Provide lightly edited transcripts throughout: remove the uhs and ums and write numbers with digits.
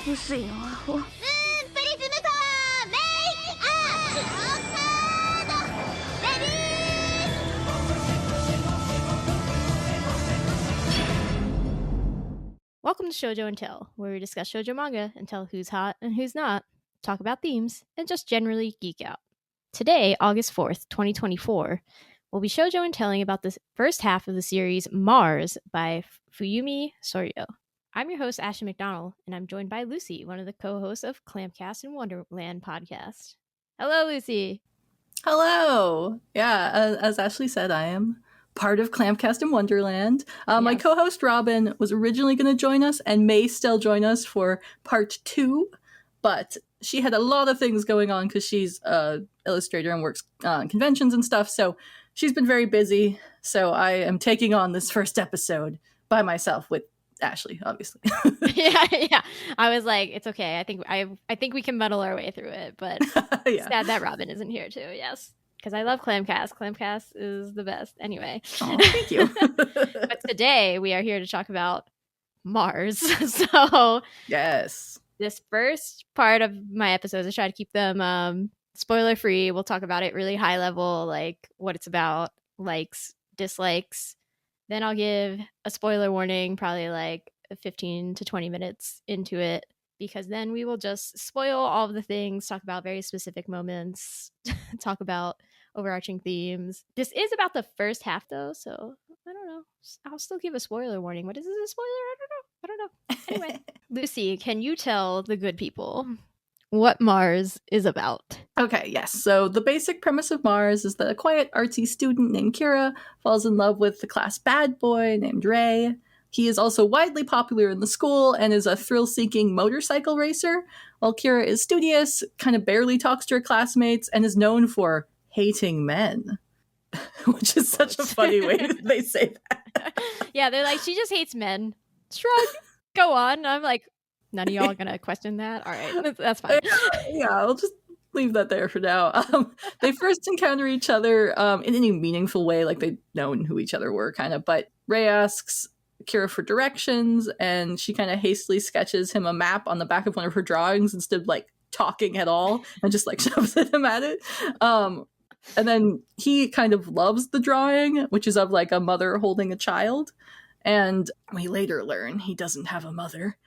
薄いのはプリズムパワーメイクアップカードレディー。 Welcome to Shojo Tell, where we discuss shoujo manga and tell who's hot and who's not, talk about themes, and just generally geek out. Today, August 4th, 2024, we'll be shoujo and telling about the first half of the series Mars by Fuyumi Soryo. I'm your host, Ashley McDonald, and I'm joined by Lucy, one of the co-hosts of CLAMPcast and Wonderland podcast. Hello, Lucy. Hello. Yeah, as Ashley said, I am part of CLAMPcast and Wonderland. My co-host Robin was originally going to join us and may still join us for part 2, but she had a lot of things going on because she's an illustrator and works on conventions and stuff, so she's been very busy. So I am taking on this first episode by myself with Ashley, obviously. yeah. I was like, it's okay. I think we can muddle our way through it, but Yeah. sad that Robin isn't here too. Yes, because I love CLAMPcast. CLAMPcast is the best. Anyway, Thank you. But today we are here to talk about Mars. So Yes. this first part of my episodes, I try to keep them spoiler free. We'll talk about it really high level, like what it's about, likes, dislikes. Then I'll give a spoiler warning, probably like 15 to 20 minutes into it, because then we will just spoil all of the things, talk about very specific moments, talk about overarching themes. This is about the first half, though, so I don't know. I'll still give a spoiler warning. What is this, a spoiler? I don't know. Anyway, Lucy, can you tell the good people what Mars is about? Okay, yes. So the basic premise of Mars is that a quiet, artsy student named Kira falls in love with the class bad boy named Rei. He is also widely popular in the school and is a thrill-seeking motorcycle racer, while Kira is studious, kind of barely talks to her classmates, and is known for hating men. Which is such a funny way that they say that. Yeah, they're like, she just hates men. Shrug. Go on. I'm like, none of y'all gonna question that? All right, that's fine. Yeah, I'll just leave that there for now. They first encounter each other in any meaningful way, like they'd known who each other were, kind of. But Rei asks Kira for directions, and she kind of hastily sketches him a map on the back of one of her drawings instead of like talking at all, and just like shoves at him at it. And then he kind of loves the drawing, which is of like a mother holding a child. And we later learn he doesn't have a mother.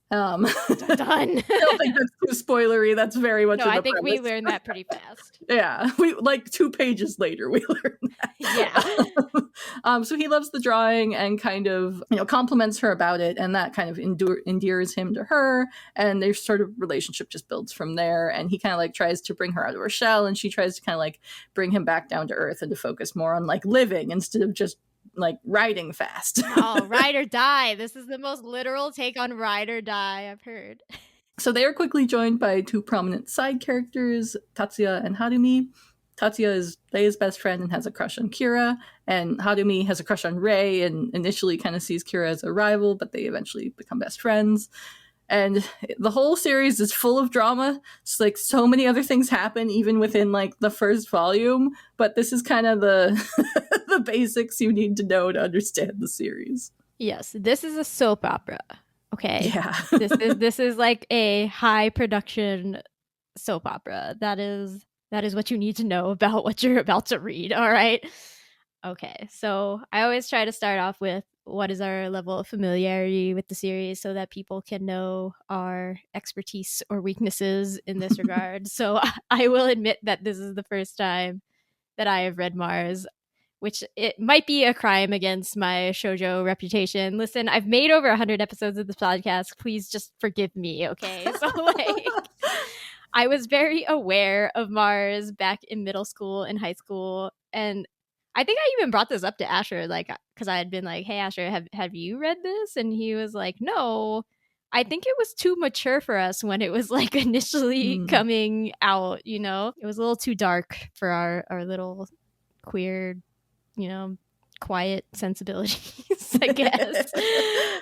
Done. I don't think that's too spoilery. That's very much. No, in the I think premise. we learned that pretty fast. Yeah, we like 2 pages later we learned that. Yeah. So he loves the drawing and kind of compliments her about it, and that kind of endears him to her, and their sort of relationship just builds from there. And he kind of like tries to bring her out of her shell, and she tries to kind of like bring him back down to earth and to focus more on like living instead of just like riding fast. Oh, ride or die. This is the most literal take on ride or die I've heard. So they are quickly joined by 2 prominent side characters, Tatsuya and Harumi. Tatsuya is Rei's best friend and has a crush on Kira, and Harumi has a crush on Rei and initially kind of sees Kira as a rival, but they eventually become best friends. And the whole series is full of drama. It's like so many other things happen even within like the first volume, but this is kind of the the basics you need to know to understand the series. Yes, this is a soap opera. Okay. Yeah. This is like a high production soap opera. That is what you need to know about what you're about to read. All right. Okay. So I always try to start off with what is our level of familiarity with the series so that people can know our expertise or weaknesses in this regard. So I will admit that this is the first time that I have read Mars, which it might be a crime against my shoujo reputation. Listen, I've made over 100 episodes of this podcast. Please just forgive me, okay? So like, I was very aware of Mars back in middle school and high school, and I think I even brought this up to Asher, like, because I had been like, "Hey, Asher, have you read this?" And he was like, "No, I think it was too mature for us when it was like initially coming out. It was a little too dark for our little queer, quiet sensibilities, I guess."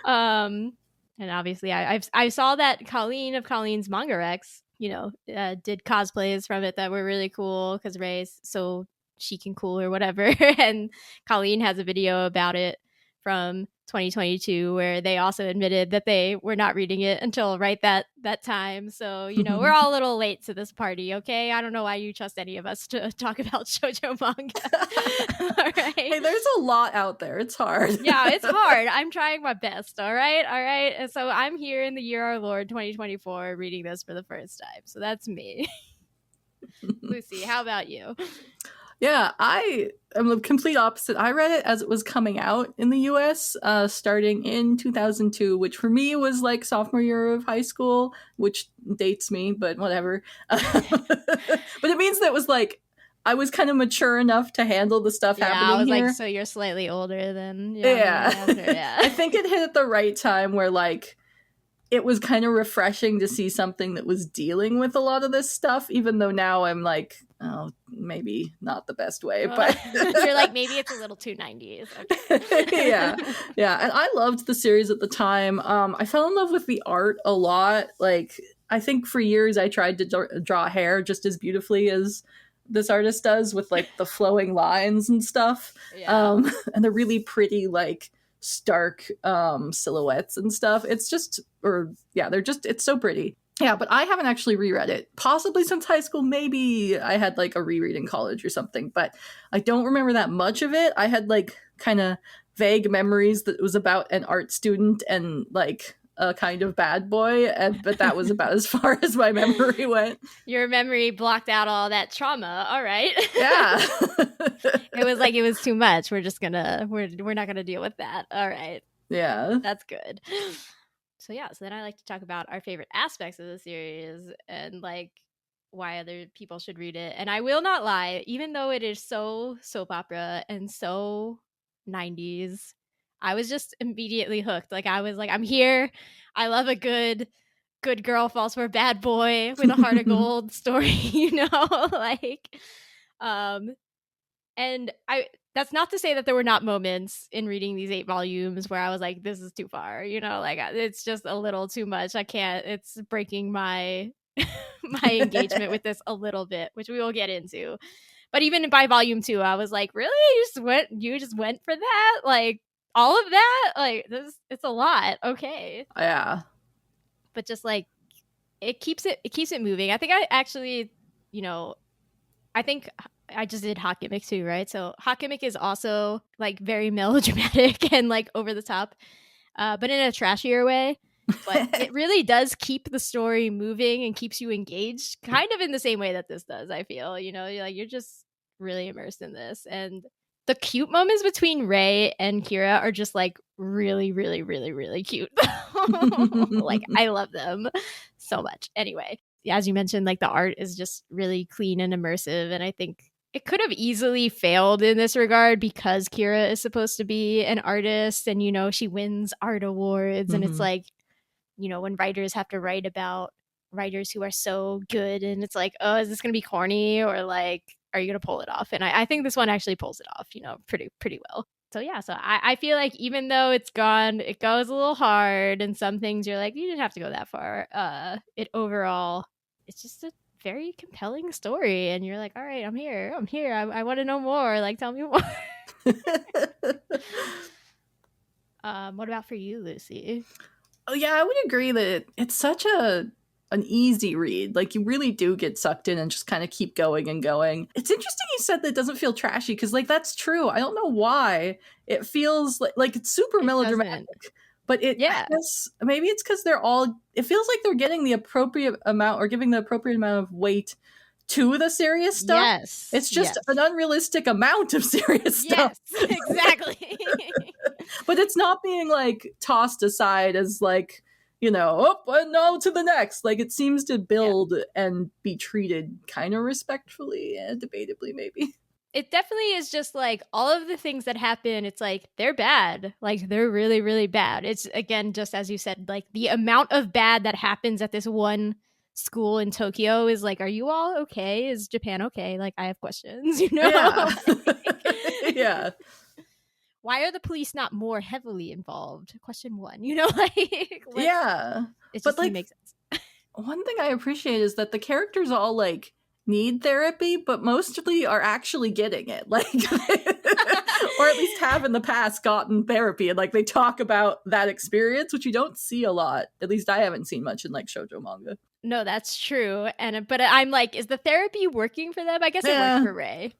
And obviously, I saw that Colleen of Colleen's Manga Rex, did cosplays from it that were really cool because Rei's so chic and cool or whatever. And Colleen has a video about it from 2022 where they also admitted that they were not reading it until right that time. So, we're all a little late to this party, okay? I don't know why you trust any of us to talk about shoujo manga. All right. Hey, there's a lot out there. It's hard. Yeah, it's hard. I'm trying my best, all right? And so I'm here in the year our Lord 2024 reading this for the first time. So that's me. Lucy, how about you? Yeah, I am the complete opposite. I read it as it was coming out in the US, starting in 2002, which for me was like sophomore year of high school, which dates me, but whatever. But it means that it was like, I was kind of mature enough to handle the stuff happening I was here. like, so you're slightly older than... Yeah. I think it hit at the right time where like, it was kind of refreshing to see something that was dealing with a lot of this stuff, even though now I'm like, oh, maybe not the best way, but you're like, maybe it's a little too 90s. Okay. yeah. And I loved the series at the time. I fell in love with the art a lot. Like, I think for years I tried to draw hair just as beautifully as this artist does, with like the flowing lines and stuff. Yeah. And the really pretty, like, stark silhouettes and stuff. It's just, it's so pretty. Yeah, but I haven't actually reread it, possibly since high school. Maybe I had like a reread in college or something, but I don't remember that much of it. I had like kind of vague memories that it was about an art student and like a kind of bad boy, but that was about as far as my memory went. Your memory blocked out all that trauma. All right. Yeah. It was too much. We're not gonna deal with that. All right. Yeah. That's good. So then I like to talk about our favorite aspects of the series and like why other people should read it. And I will not lie, even though it is so soap opera and so 90s, I was just immediately hooked. Like, I was like, I'm here. I love a good girl falls for a bad boy with a heart of gold story, like, and that's not to say that there were not moments in reading these 8 volumes where I was like, this is too far, like, it's just a little too much. I can't, it's breaking my my engagement with this a little bit, which we will get into. But even by volume 2, I was like, really? You just went for that? Like, all of that? Like, it's a lot. Okay. Yeah. But just like, it keeps it moving. I think I actually, I think I just did Hot Gimmick too, right? So Hot Gimmick is also like very melodramatic and like over the top, but in a trashier way. But it really does keep the story moving and keeps you engaged, kind of in the same way that this does, I feel. You're just really immersed in this. And the cute moments between Rei and Kira are just like really, really, really, really cute. Like, I love them so much. Anyway, as you mentioned, like, the art is just really clean and immersive. And I think it could have easily failed in this regard because Kira is supposed to be an artist and, she wins art awards. And it's like, when writers have to write about writers who are so good and it's like, oh, is this going to be corny or like, are you going to pull it off? And I think this one actually pulls it off, pretty well. So yeah, so I feel like even though it goes a little hard and some things you're like, you didn't have to go that far. It's just a very compelling story. And you're like, all right, I'm here. I want to know more. Like, tell me more. What about for you, Lucy? Oh yeah, I would agree that it's such an easy read. Like, you really do get sucked in and just kind of keep going and going. It's interesting you said that it doesn't feel trashy, because like, that's true. I don't know why it feels like it's super melodramatic. But maybe it's because it feels like they're getting the appropriate amount or giving the appropriate amount of weight to the serious stuff. Yes. It's just an unrealistic amount of serious stuff. Yes, exactly. But it's not being like tossed aside as like, and no to the next. Like, it seems to build and be treated kind of respectfully and debatably, maybe. It definitely is just like all of the things that happen. It's like, they're bad. Like, they're really, really bad. It's, again, just as you said, like, the amount of bad that happens at this one school in Tokyo is like, are you all okay? Is Japan okay? Like, I have questions, Yeah. Yeah. Why are the police not more heavily involved? Question 1, like, yeah. It just like, makes sense. One thing I appreciate is that the characters all like need therapy, but mostly are actually getting it. Like, or at least have in the past gotten therapy, and like they talk about that experience, which you don't see a lot. At least I haven't seen much in like shoujo manga. No, that's true. But I'm like, is the therapy working for them? I guess it worked for Rei.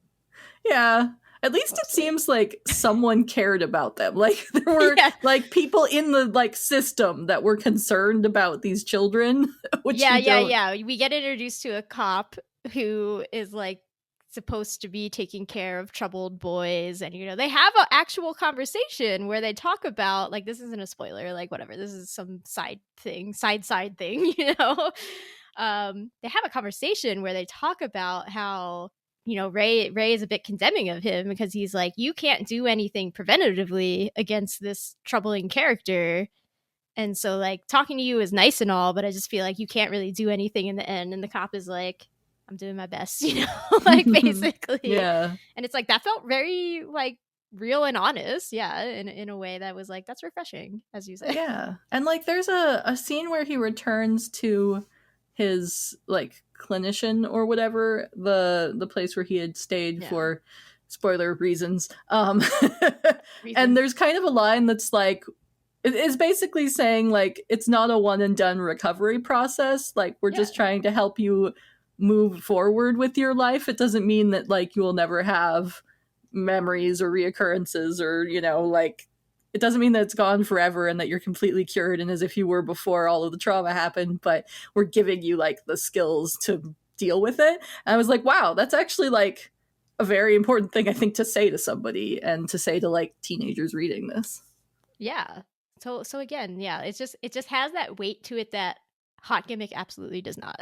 Yeah. At least it seems like someone cared about them. Like there were like people in the like system that were concerned about these children. Which yeah. We get introduced to a cop who is like supposed to be taking care of troubled boys, and they have an actual conversation where they talk about, like, this isn't a spoiler, like whatever, this is some side thing they have a conversation where they talk about how Rei is a bit condemning of him because he's like, you can't do anything preventatively against this troubling character, and so like talking to you is nice and all, but I just feel like you can't really do anything in the end. And the cop is like, I'm doing my best, like basically. Yeah. And it's like, that felt very like real and honest. Yeah. In a way that was like, that's refreshing, as you say. Yeah. And like, there's a scene where he returns to his like clinician or whatever, the place where he had stayed for spoiler reasons. And there's kind of a line that's like, it's basically saying like, it's not a one and done recovery process. Like we're just trying to help you move forward with your life. It doesn't mean that like you will never have memories or reoccurrences or like it doesn't mean that it's gone forever and that you're completely cured and as if you were before all of the trauma happened, but we're giving you like the skills to deal with it. And I was like, wow, that's actually like a very important thing I think to say to somebody and to say to like teenagers reading this. Yeah. So again, yeah, it just has that weight to it that Hot Gimmick absolutely does not.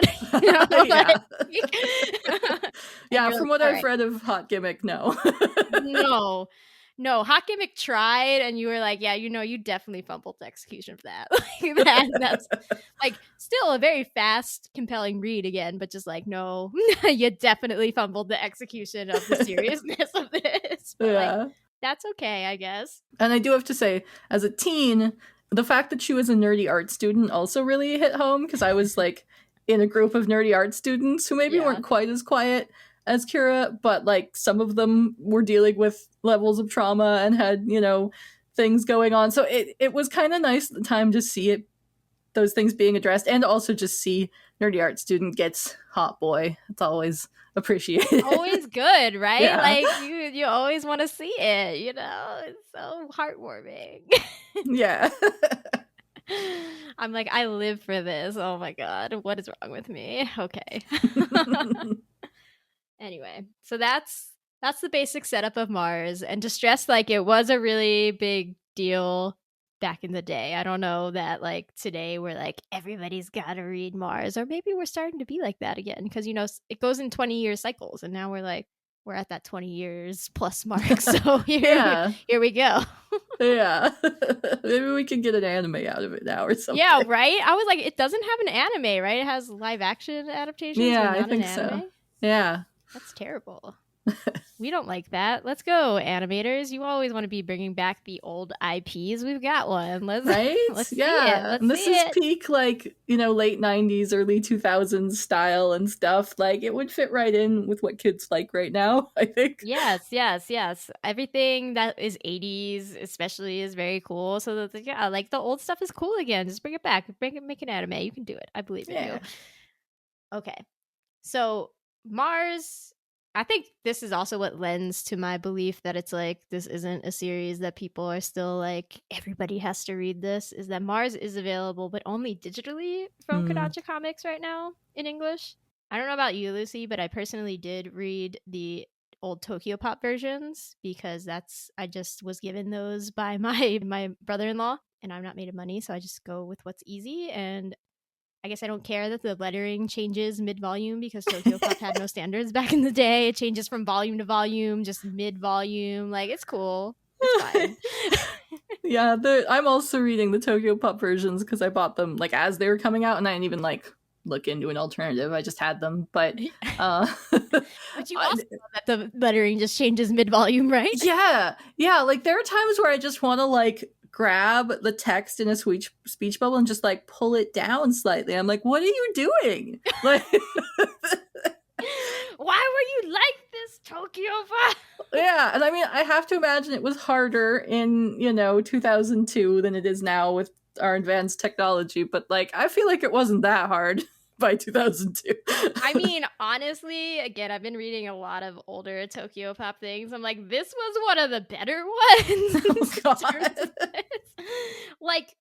Yeah, from what I've read of Hot Gimmick, no. No, Hot Gimmick tried, and you were like, yeah, you definitely fumbled the execution for that. That's like still a very fast, compelling read again, but just like, no, you definitely fumbled the execution of the seriousness of this. But like, that's okay, I guess. And I do have to say, as a teen, the fact that she was a nerdy art student also really hit home, because I was like in a group of nerdy art students who maybe weren't quite as quiet as Kira, but like some of them were dealing with levels of trauma and had, things going on. So it was kind of nice at the time to see those things being addressed, and also just see nerdy art student gets hot boy. It's always appreciated. Always good, right? Yeah. Like you always want to see it, it's so heartwarming. Yeah. I'm like, I live for this. Oh my god, what is wrong with me? Okay. Anyway, so that's the basic setup of Mars, and to stress, like, it was a really big deal back in the day. I don't know that like today we're like everybody's got to read Mars, or maybe we're starting to be like that again, because it goes in 20-year cycles, and now we're at that 20 years plus mark. So here we go. Yeah. Maybe we can get an anime out of it now or something. Yeah, right? I was like, it doesn't have an anime, right? It has live action adaptations. Yeah, I think so. Yeah. That's terrible. We don't like that. Let's go, animators. You always want to be bringing back the old IPs. We've got one. Let's see it. This is peak, like, late 90s, early 2000s style and stuff. Like, it would fit right in with what kids like right now, I think. Yes. Everything that is 80s especially is very cool. So like the old stuff is cool again. Just bring it back. Make an anime. You can do it. I believe in you. Okay. So Mars, I think this is also what lends to my belief that it's like, this isn't a series that people are still like, everybody has to read this, is that Mars is available, but only digitally from Kodansha Comics right now in English. I don't know about you, Lucy, but I personally did read the old Tokyo Pop versions, because I just was given those by my brother-in-law, and I'm not made of money, so I just go with what's easy. And I guess I don't care that the lettering changes mid-volume, because Tokyo Pop had no standards back in the day. It changes from volume to volume, just mid-volume. Like, it's cool. It's fine. Yeah, I'm also reading the Tokyo Pop versions because I bought them like as they were coming out, and I didn't even like look into an alternative. I just had them. But but you also know that the lettering just changes mid-volume, right? Yeah. Like there are times where I just want to like grab the text in a speech bubble and just like pull it down slightly. I'm like, what are you doing? Like, why were you like this, Tokyo Pop? Yeah, and I mean, I have to imagine it was harder in, 2002 than it is now with our advanced technology, but like, I feel like it wasn't that hard by 2002. I mean, honestly, again, I've been reading a lot of older Tokyo Pop things. I'm like, this was one of the better ones. Oh, God. Like,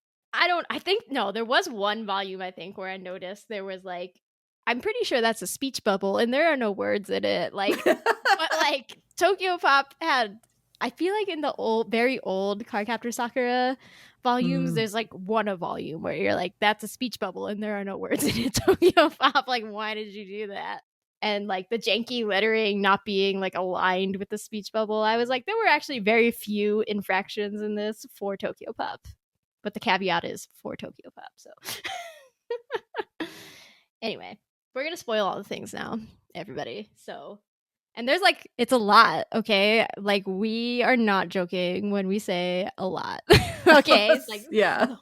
there was one volume, I think, where I noticed there was like, I'm pretty sure that's a speech bubble and there are no words in it. Like, but like Tokyo Pop had, I feel like in the very old Cardcaptor Sakura volumes, there's like a volume where you're like, that's a speech bubble and there are no words in it. Tokyo Pop, like, why did you do that? And like the janky lettering not being like aligned with the speech bubble, I was like, there were actually very few infractions in this for Tokyo Pop. But the caveat is for Tokyo Pop, so. Anyway, we're going to spoil all the things now, everybody. So, and there's like, it's a lot, okay? Like, we are not joking when we say a lot, okay? It's like, yeah.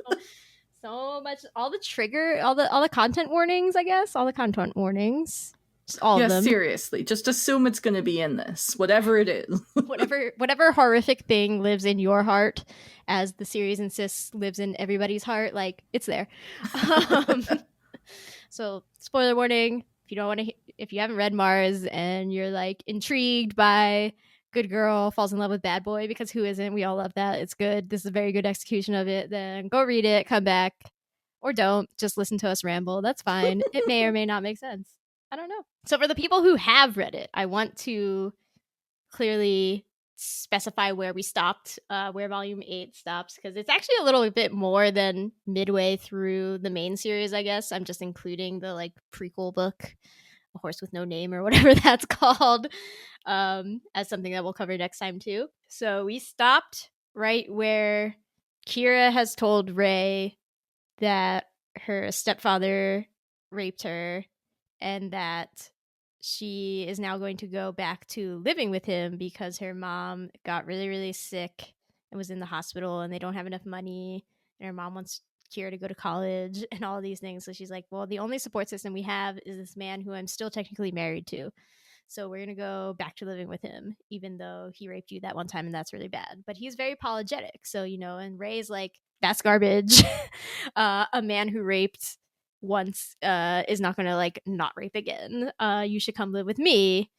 So much, all the content warnings, I guess, all the content warnings. All of them. Seriously, just assume it's going to be in this, whatever it is. whatever horrific thing lives in your heart, as the series insists lives in everybody's heart, like, it's there. So, spoiler warning, if you haven't read Mars and you're like intrigued by good girl falls in love with bad boy, because who isn't? We all love that. It's good. This is a very good execution of it. Then go read it, come back, or don't. Just listen to us ramble. That's fine. It may or may not make sense. I don't know. So for the people who have read it, I want to clearly specify where we stopped, where volume 8 stops, because it's actually a little bit more than midway through the main series, I guess. I'm just including the like prequel book, A Horse with No Name, or whatever that's called, as something that we'll cover next time too. So we stopped right where Kira has told Rei that her stepfather raped her and that she is now going to go back to living with him because her mom got really, really sick and was in the hospital and they don't have enough money. And her mom wants Kira to go to college and all of these things. So she's like, well, the only support system we have is this man who I'm still technically married to. So we're going to go back to living with him, even though he raped you that one time and that's really bad. But he's very apologetic. So, and Rei's like, that's garbage. A man who raped once is not gonna like not rape again. You should come live with me.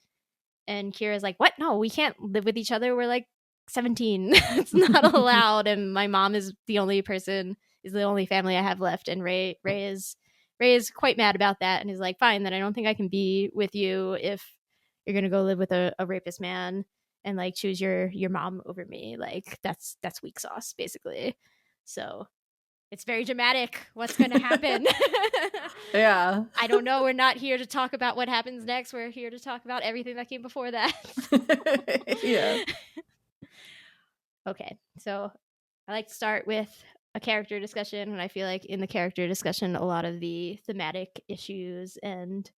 And Kira's like, what? No, we can't live with each other. We're like 17. It's not allowed. And my mom is the only family I have left. And Rei is quite mad about that and is like, fine, then I don't think I can be with you if you're gonna go live with a rapist man and like choose your mom over me. Like that's weak sauce, basically. So it's very dramatic. What's going to happen? Yeah. I don't know. We're not here to talk about what happens next. We're here to talk about everything that came before that. Yeah. Okay. So I like to start with a character discussion. And I feel like in the character discussion, a lot of the thematic issues and,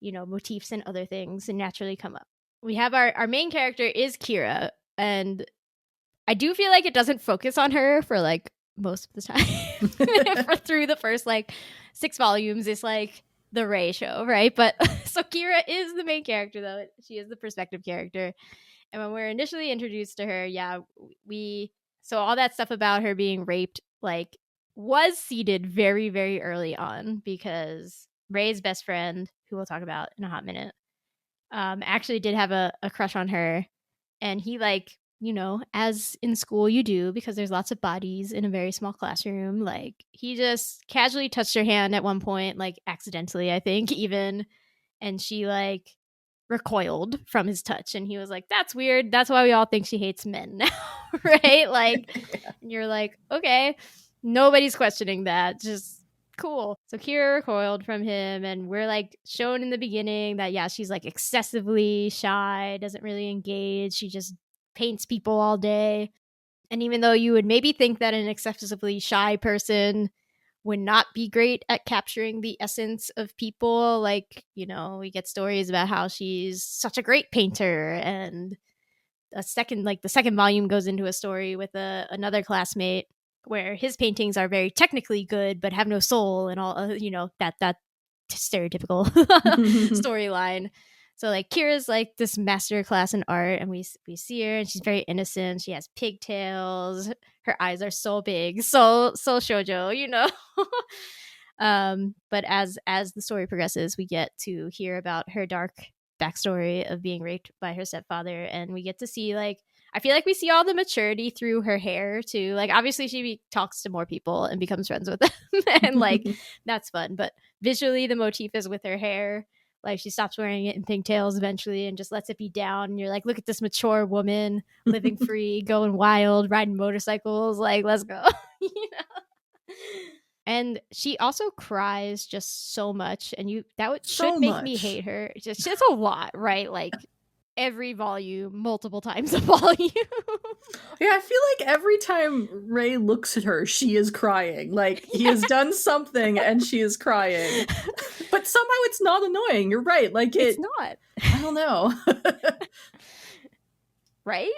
motifs and other things naturally come up. We have our main character is Kira. And I do feel like it doesn't focus on her for like most of the time. Through the first like 6 volumes, it's like the Rei show, right? But so Kira is the main character, though. She is the perspective character. And when we're initially introduced to her, so all that stuff about her being raped like was seeded very, very early on, because Rei's best friend, who we'll talk about in a hot minute, actually did have a crush on her. And he like, as in school you do, because there's lots of bodies in a very small classroom, like he just casually touched her hand at one point, like accidentally, I think even, and she like recoiled from his touch and he was like, that's weird, that's why we all think she hates men now. Right? Like, and you're like, okay, nobody's questioning that, just cool. So Kira recoiled from him, and we're like shown in the beginning that she's like excessively shy, doesn't really engage, she just paints people all day. And even though you would maybe think that an excessively shy person would not be great at capturing the essence of people, like, we get stories about how she's such a great painter. And the second volume goes into a story with another classmate where his paintings are very technically good but have no soul and all, that stereotypical storyline. So like Kira's like this master class in art, and we see her, and she's very innocent. She has pigtails. Her eyes are so big, so shoujo, you know. But as the story progresses, we get to hear about her dark backstory of being raped by her stepfather, and we get to see like, I feel like we see all the maturity through her hair too. Like obviously she talks to more people and becomes friends with them, and like that's fun. But visually, the motif is with her hair. Like she stops wearing it in pigtails eventually and just lets it be down. And you're like, look at this mature woman living free, going wild, riding motorcycles. Like, let's go. You know? And she also cries just so much, and should make me hate her. Just a lot, right? Like every volume, multiple times a volume. Yeah, I feel like every time Rei looks at her, she is crying. Like he has done something and she is crying. But somehow it's not annoying. You're right. Like it's not. I don't know. Right?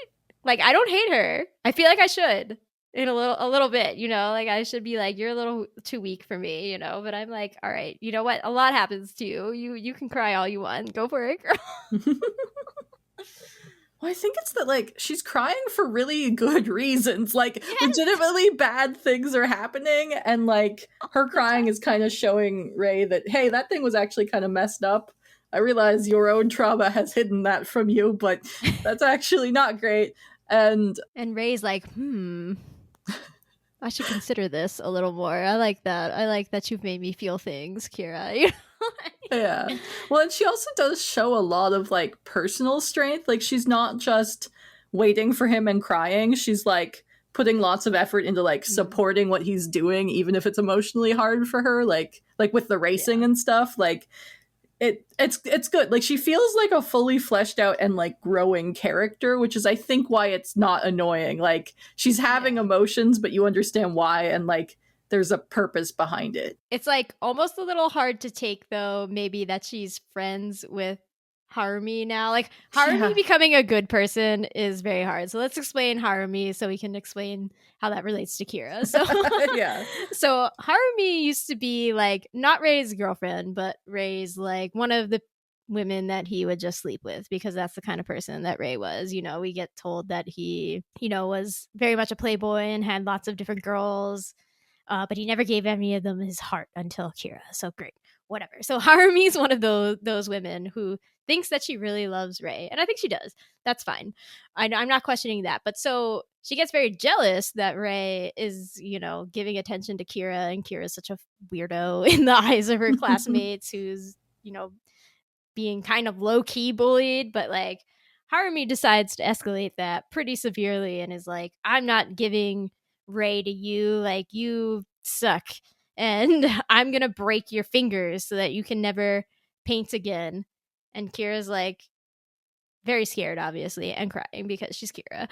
Like I don't hate her. I feel like I should. In a little bit, you know, like I should be like, you're a little too weak for me, you know, but I'm like, all right, you know what? A lot happens to you. You can cry all you want. Go for it, girl. Well, I think it's that like she's crying for really good reasons. Like legitimately bad things are happening, and like her crying is kind of showing Rei that, hey, that thing was actually kind of messed up. I realize your own trauma has hidden that from you, but that's actually not great. And Rei's like, I should consider this a little more. I like that. I like that you've made me feel things, Kira. You know? Yeah. Well, and she also does show a lot of like personal strength. Like she's not just waiting for him and crying. She's like putting lots of effort into like supporting what he's doing, even if it's emotionally hard for her. Like with the racing and stuff. Like it's good. Like she feels like a fully fleshed out and like growing character, which is I think why it's not annoying. Like she's having emotions, but you understand why, and like there's a purpose behind it. It's like almost a little hard to take though, maybe that she's friends with Harumi now. Like Harumi becoming a good person is very hard. So let's explain Harumi so we can explain how that relates to Kira. So so Harumi used to be like not Rei's girlfriend, but Rei's like one of the women that he would just sleep with, because that's the kind of person that Rei was. You know, we get told that he, you know, was very much a playboy and had lots of different girls, but he never gave any of them his heart until Kira. So great. Whatever. So Harumi's one of those women who thinks that she really loves Rei, and I think she does. That's fine. I'm not questioning that. But so she gets very jealous that Rei is, you know, giving attention to Kira, and Kira's such a weirdo in the eyes of her classmates, who's, you know, being kind of low-key bullied. But like Harumi decides to escalate that pretty severely and is like, I'm not giving Rei to you. Like, you suck. And I'm going to break your fingers so that you can never paint again. And Kira's like very scared, obviously, and crying because she's Kira.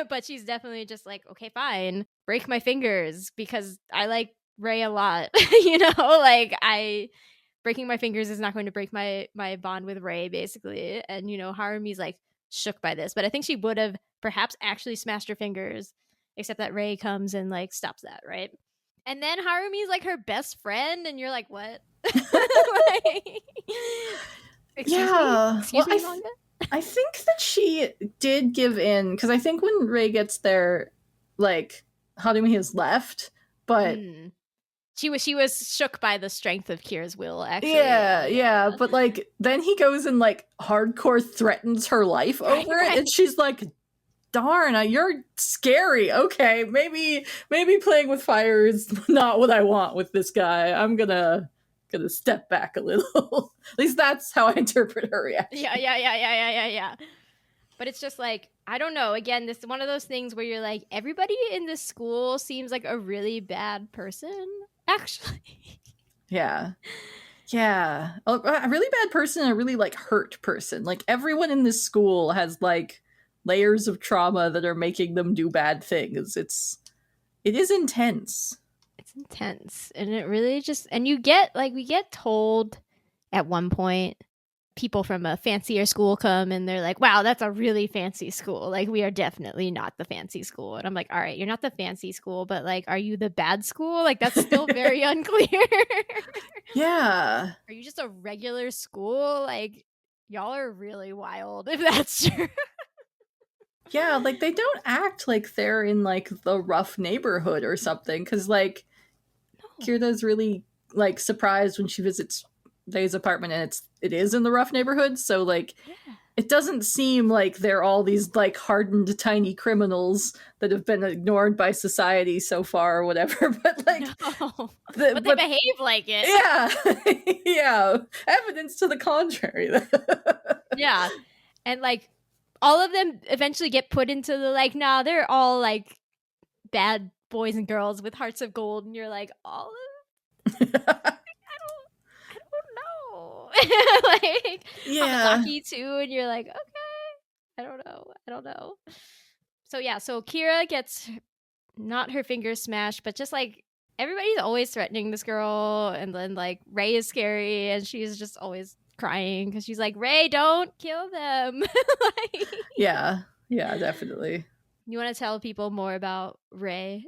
But she's definitely just like, okay, fine, break my fingers because I like Rei a lot. You know, like breaking my fingers is not going to break my bond with Rei, basically. And, you know, Harumi's like shook by this, but I think she would have perhaps actually smashed her fingers, except that Rei comes and like stops that, right? And then Harumi's like her best friend, and you're like, what? Like, excuse me, Manga? I think that she did give in, because I think when Rei gets there, like, Harumi has left, but she was shook by the strength of Kira's will, actually. Yeah. But like then he goes and like hardcore threatens her life over it, and she's like, darn, you're scary. Okay, maybe playing with fire is not what I want with this guy. I'm gonna step back a little. At least that's how I interpret her reaction. Yeah. But it's just like, I don't know. Again, this is one of those things where you're like, everybody in this school seems like a really bad person, actually. Yeah. A really bad person and a really like hurt person. Like everyone in this school has like layers of trauma that are making them do bad things. It is intense. It's intense. And it really just, and we get told at one point, people from a fancier school come and they're like, wow, that's a really fancy school. Like, we are definitely not the fancy school. And I'm like, all right, you're not the fancy school, but like, are you the bad school? Like, that's still very unclear. Yeah. Are you just a regular school? Like, y'all are really wild if that's true. Yeah, like they don't act like they're in like the rough neighborhood or something, because like Kira's really like surprised when she visits Ray's apartment and it is in the rough neighborhood, so like Yeah. it doesn't seem like they're all these like hardened tiny criminals that have been ignored by society so far or whatever, but like No. But they behave like it. Yeah. Yeah. Evidence to the contrary. Yeah. And like all of them eventually get put into the like, nah, they're all like bad boys and girls with hearts of gold, and you're like, all of them? I don't know. Like Yeah. Hamasaki too, and you're like, okay, I don't know. So yeah, so Kira gets not her fingers smashed, but just like everybody's always threatening this girl, and then like Rei is scary, and she's just always crying because she's like, Rei, don't kill them. Like, Yeah. Yeah, definitely. you want to tell people more about Rei?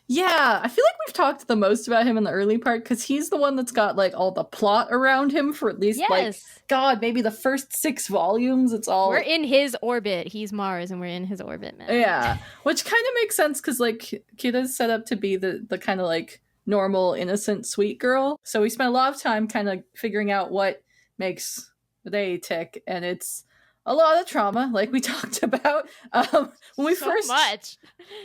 Yeah, I feel like we've talked the most about him in the early part because he's the one that's got like all the plot around him for at least like God, maybe the first 6 volumes. It's all we're in his orbit. He's Mars, and we're in his orbit, man. Yeah, which kind of makes sense because like Kira's set up to be the kind of like normal, innocent, sweet girl. So we spent a lot of time kind of figuring out what makes Rei tick, and it's a lot of trauma, like we talked about. When we so much.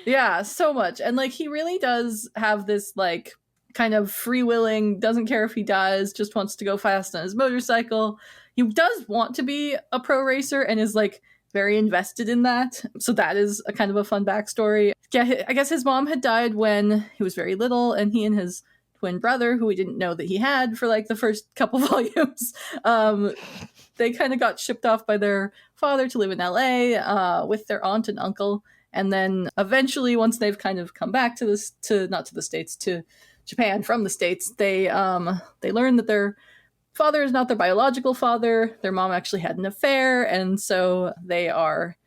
Yeah, so much. And like he really does have this like kind of free-willing, doesn't care if he dies, just wants to go fast on his motorcycle. He does want to be a pro racer and is like very invested in that. So that is a kind of a fun backstory. Yeah, I guess his mom had died when he was very little, and he and his twin brother, who we didn't know that he had for like the first couple volumes, they kind of got shipped off by their father to live in LA with their aunt and uncle. And then eventually, once they've kind of come back to Japan from the States, they learn that their father is not their biological father. Their mom actually had an affair, and so they are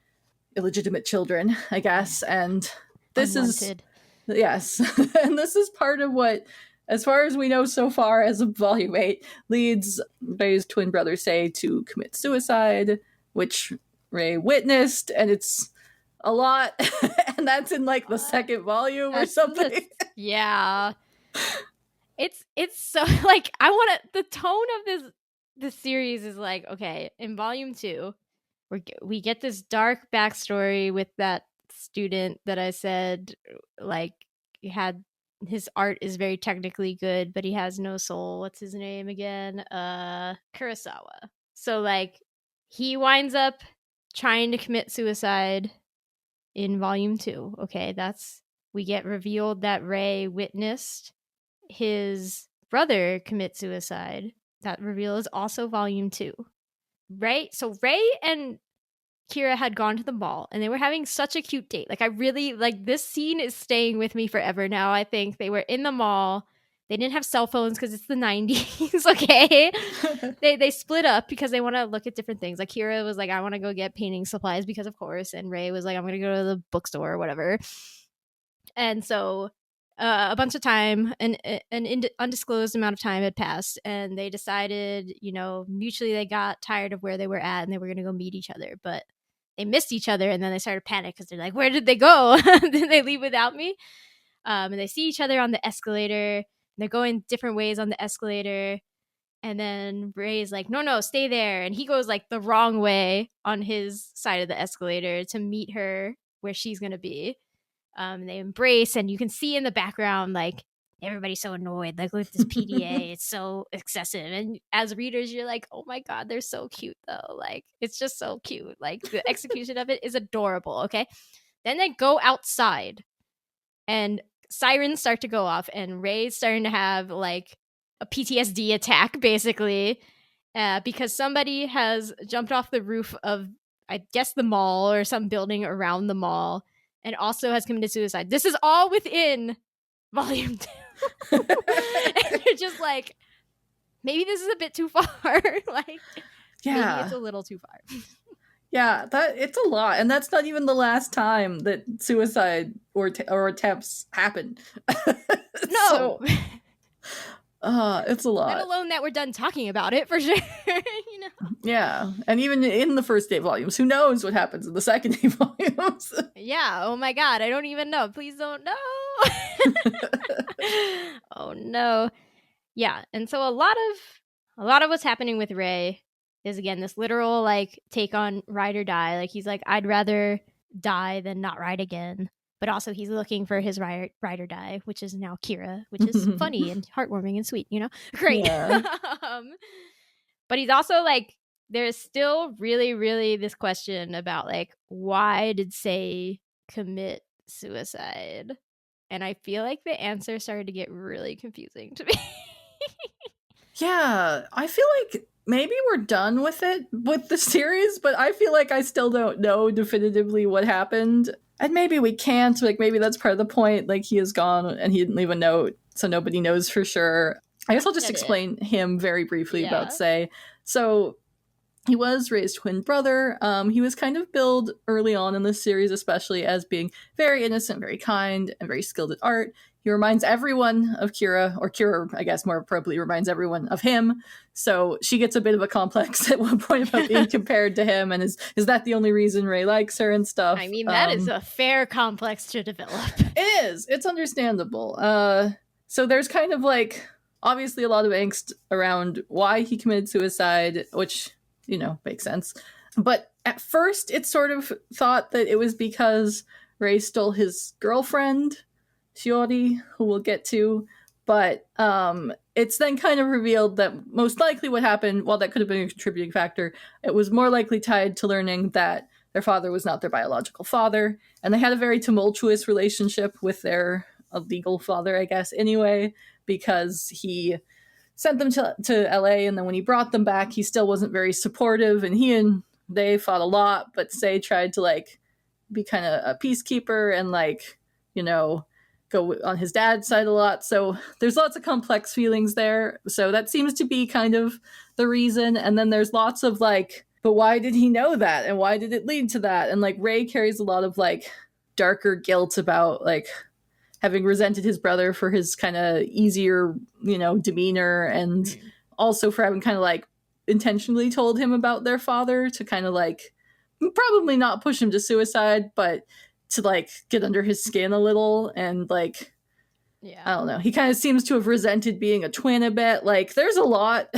illegitimate children, I guess. And this Unwanted. Yes, and this is part of what, as far as we know so far as of Volume 8, leads Rei's twin brother Sei to commit suicide, which Rei witnessed, and it's a lot. And that's in like the second volume or something. Yeah. It's so like I want to, the tone of this series is like, okay, in volume 2 we get this dark backstory with that student that I said like had his art is very technically good, but he has no soul. What's his name again? Kurosawa. So like he winds up trying to commit suicide in volume 2. Okay, we get revealed that Rei witnessed his brother commit suicide. That reveal is also volume 2. Rei and Kira had gone to the mall, and they were having such a cute date. Like I really like this scene is staying with me forever now. I think they were in the mall. They didn't have cell phones because it's the 90s. Okay. They split up because they want to look at different things. Like Kira was like, I want to go get painting supplies because of course. And Rei was like, I'm going to go to the bookstore or whatever. And so a bunch of time, an undisclosed amount of time had passed, and they decided, mutually they got tired of where they were at and they were going to go meet each other. But they missed each other, and then they started to panic because they're like, where did they go? Did they leave without me? And they see each other on the escalator. They're going different ways on the escalator. And then Rei's like, no, stay there. And he goes like the wrong way on his side of the escalator to meet her where she's going to be. They embrace, and you can see in the background, like, everybody's so annoyed. Like, look at this PDA. It's so excessive. And as readers, you're like, oh my God, they're so cute, though. Like, it's just so cute. Like, the execution of it is adorable, okay? Then they go outside, and sirens start to go off, and Rei's starting to have, like, a PTSD attack, basically, because somebody has jumped off the roof of, I guess, the mall or some building around the mall, and also has committed suicide. This is all within volume 2. And you're just like, maybe this is a bit too far. Like, yeah, maybe it's a little too far. Yeah, it's a lot, and that's not even the last time that suicide or attempts happen. No. It's a lot. Let alone that we're done talking about it for sure. You know? Yeah. And even in the first 8 volumes, who knows what happens in the second 8 volumes? Yeah. Oh my God. I don't even know. Please don't know. Oh no. Yeah. And so a lot of what's happening with Rei is, again, this literal like take on ride or die. Like he's like, I'd rather die than not ride again. But also he's looking for his ride or die, which is now Kira, which is funny and heartwarming and sweet, you know? Great. Yeah. But he's also like, there's still really, really this question about like, why did Sei commit suicide? And I feel like the answer started to get really confusing to me. Yeah, I feel like maybe we're done with it with the series, but I feel like I still don't know definitively what happened. And maybe we can't, like maybe that's part of the point. Like he is gone and he didn't leave a note, so nobody knows for sure. I guess I'll just explain him very briefly about Sei. So he was Rei's twin brother. He was kind of billed early on in the series, especially as being very innocent, very kind, and very skilled at art. He reminds everyone of Kira, or Kira, I guess more appropriately, reminds everyone of him. So she gets a bit of a complex at one point about being compared to him, and is that the only reason Rei likes her and stuff? I mean, that is a fair complex to develop. It is. It's understandable. So there's kind of like, obviously a lot of angst around why he committed suicide, which, you know, makes sense. But at first, it's sort of thought that it was because Rei stole his girlfriend, Shiori, who we'll get to. But it's then kind of revealed that most likely what happened, while that could have been a contributing factor, it was more likely tied to learning that their father was not their biological father. And they had a very tumultuous relationship with their legal father, I guess, anyway, because he sent them to LA, and then when he brought them back, he still wasn't very supportive, and they fought a lot, but Sei tried to like be kind of a peacekeeper and like, you know, go on his dad's side a lot. So there's lots of complex feelings there. So that seems to be kind of the reason. And then there's lots of like, but why did he know that? And why did it lead to that? And like Rei carries a lot of like darker guilt about like having resented his brother for his kind of easier, you know, demeanor, and also for having kind of like intentionally told him about their father to kind of like probably not push him to suicide, but to like get under his skin a little. And like, yeah, I don't know, he kind of seems to have resented being a twin a bit. Like there's a lot.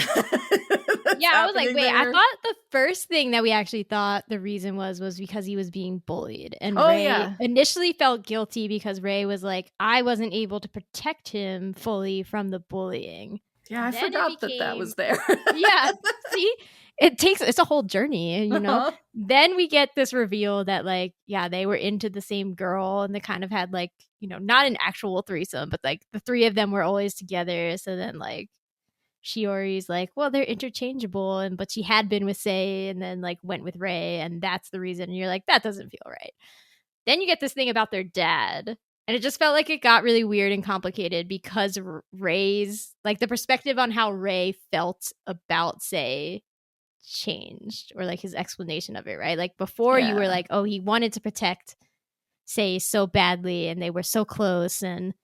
Yeah, I was like, wait, there. I thought the first thing that we actually thought the reason was because he was being bullied. And Rei initially felt guilty because Rei was like, I wasn't able to protect him fully from the bullying. Yeah, I forgot that was there. Yeah, see? It's a whole journey, you know? Then we get this reveal that like, yeah, they were into the same girl, and they kind of had like, you know, not an actual threesome, but like the three of them were always together. So then like Shiori's like, well, they're interchangeable, but she had been with Sei and then like went with Rei, and that's the reason. And you're like, that doesn't feel right. Then you get this thing about their dad, and it just felt like it got really weird and complicated because Rei's like the perspective on how Rei felt about Sei changed, or like his explanation of it, right? Like before you were like, oh, he wanted to protect Sei so badly and they were so close and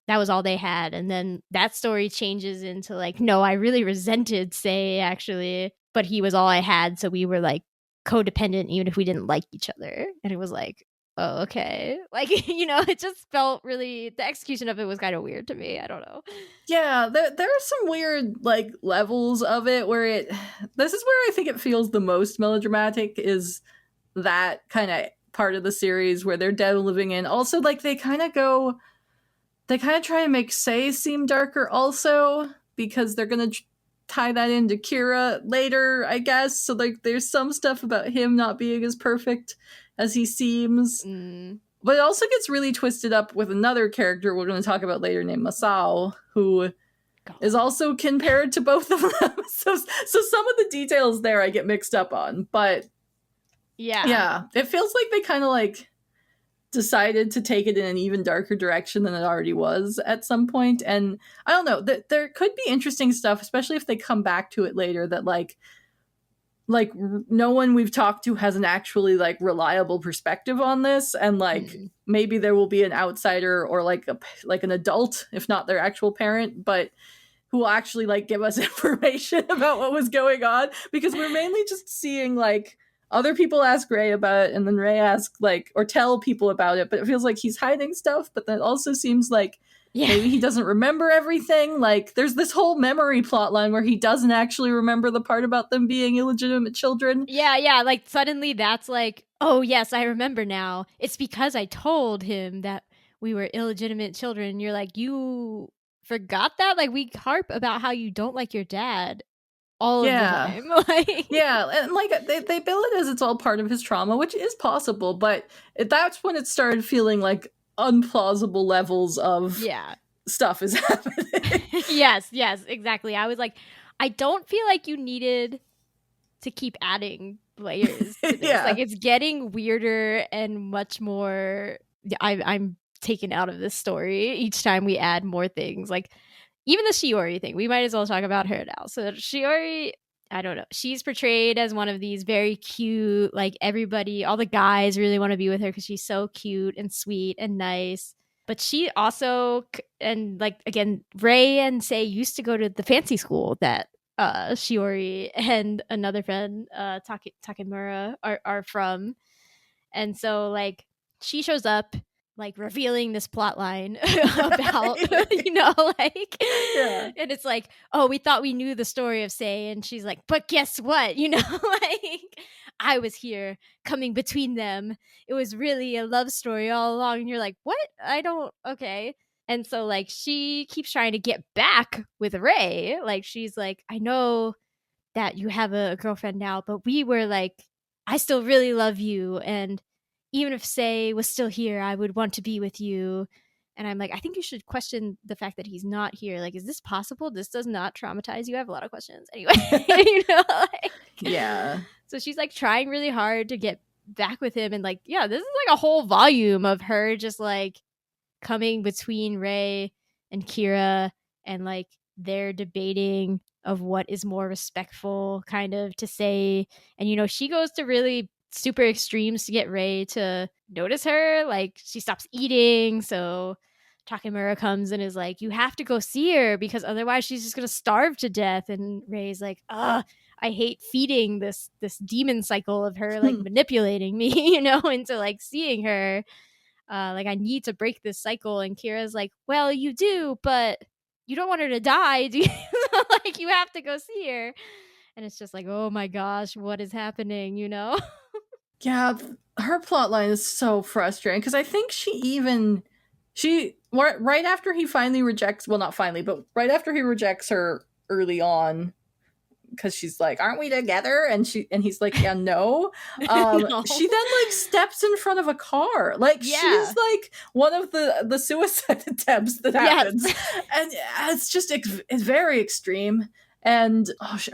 that was all they had. And then that story changes into like, no, I really resented Sei actually, but he was all I had, so we were like codependent even if we didn't like each other. And it was like, oh, okay. Like, you know, it just felt really, the execution of it was kind of weird to me. I don't know. Yeah, there are some weird like levels of it where this is where I think it feels the most melodramatic, is that kind of part of the series where they're dead living in. Also, like they kind of try to make Sei seem darker also, because they're going to tie that into Kira later, I guess. So like there's some stuff about him not being as perfect as he seems. But it also gets really twisted up with another character we're going to talk about later named Masao, who is also compared to both of them. So some of the details there I get mixed up on. But yeah, it feels like they kind of like decided to take it in an even darker direction than it already was at some point. And I don't know, there could be interesting stuff, especially if they come back to it later, that like no one we've talked to has an actually like reliable perspective on this, and like maybe there will be an outsider or like an adult, if not their actual parent. But who will actually like give us information about what was going on, because we're mainly just seeing like other people ask Rei about it, and then Rei ask like, or tell people about it, but it feels like he's hiding stuff, but that also seems like maybe he doesn't remember everything. Like there's this whole memory plot line where he doesn't actually remember the part about them being illegitimate children. Yeah, like suddenly that's like, oh yes, I remember now. It's because I told him that we were illegitimate children. You're like, you forgot that? Like we harp about how you don't like your dad all of the time. Like, yeah, and like they bill it as it's all part of his trauma, which is possible, but that's when it started feeling like unplausible levels of stuff is happening. yes, exactly. I was like, I don't feel like you needed to keep adding layers to this. Like it's getting weirder and much more. I'm taken out of this story each time we add more things. Like even the Shiori thing, we might as well talk about her now. So Shiori, I don't know, she's portrayed as one of these very cute, like everybody, all the guys really want to be with her because she's so cute and sweet and nice. But she also, and like again, Rei and Sei used to go to the fancy school that Shiori and another friend, Takemura, are from. And so like she shows up like revealing this plot line about like and it's like, oh, we thought we knew the story of Sei, and she's like, but guess what, like I was here coming between them. It was really a love story all along. And you're like, what? I don't, okay. And so like she keeps trying to get back with Rei. Like she's like, I know that you have a girlfriend now, but we were like, I still really love you, and even if Sei was still here, I would want to be with you. And I'm like, I think you should question the fact that he's not here. Like, is this possible? This does not traumatize you? I have a lot of questions. Anyway, yeah. So she's like trying really hard to get back with him. And like, yeah, this is like a whole volume of her just like coming between Rei and Kira, and like they're debating of what is more respectful kind of to say. And, she goes to really super extremes to get Rei to notice her. Like she stops eating, so Takemura comes and is like, you have to go see her because otherwise she's just gonna starve to death. And Rei's like, I hate feeding this demon cycle of her like manipulating me, into like seeing her. Like I need to break this cycle. And Kira's like, well, you do, but you don't want her to die, do you? Like you have to go see her. And it's just like, oh my gosh, what is happening, Yeah, her plotline is so frustrating because I think right after he finally rejects, well, not finally, but right after he rejects her early on, because she's like, aren't we together? And he's like, yeah, no. No. She then like steps in front of a car. Like she's like one of the suicide attempts that happens. And it's very extreme. And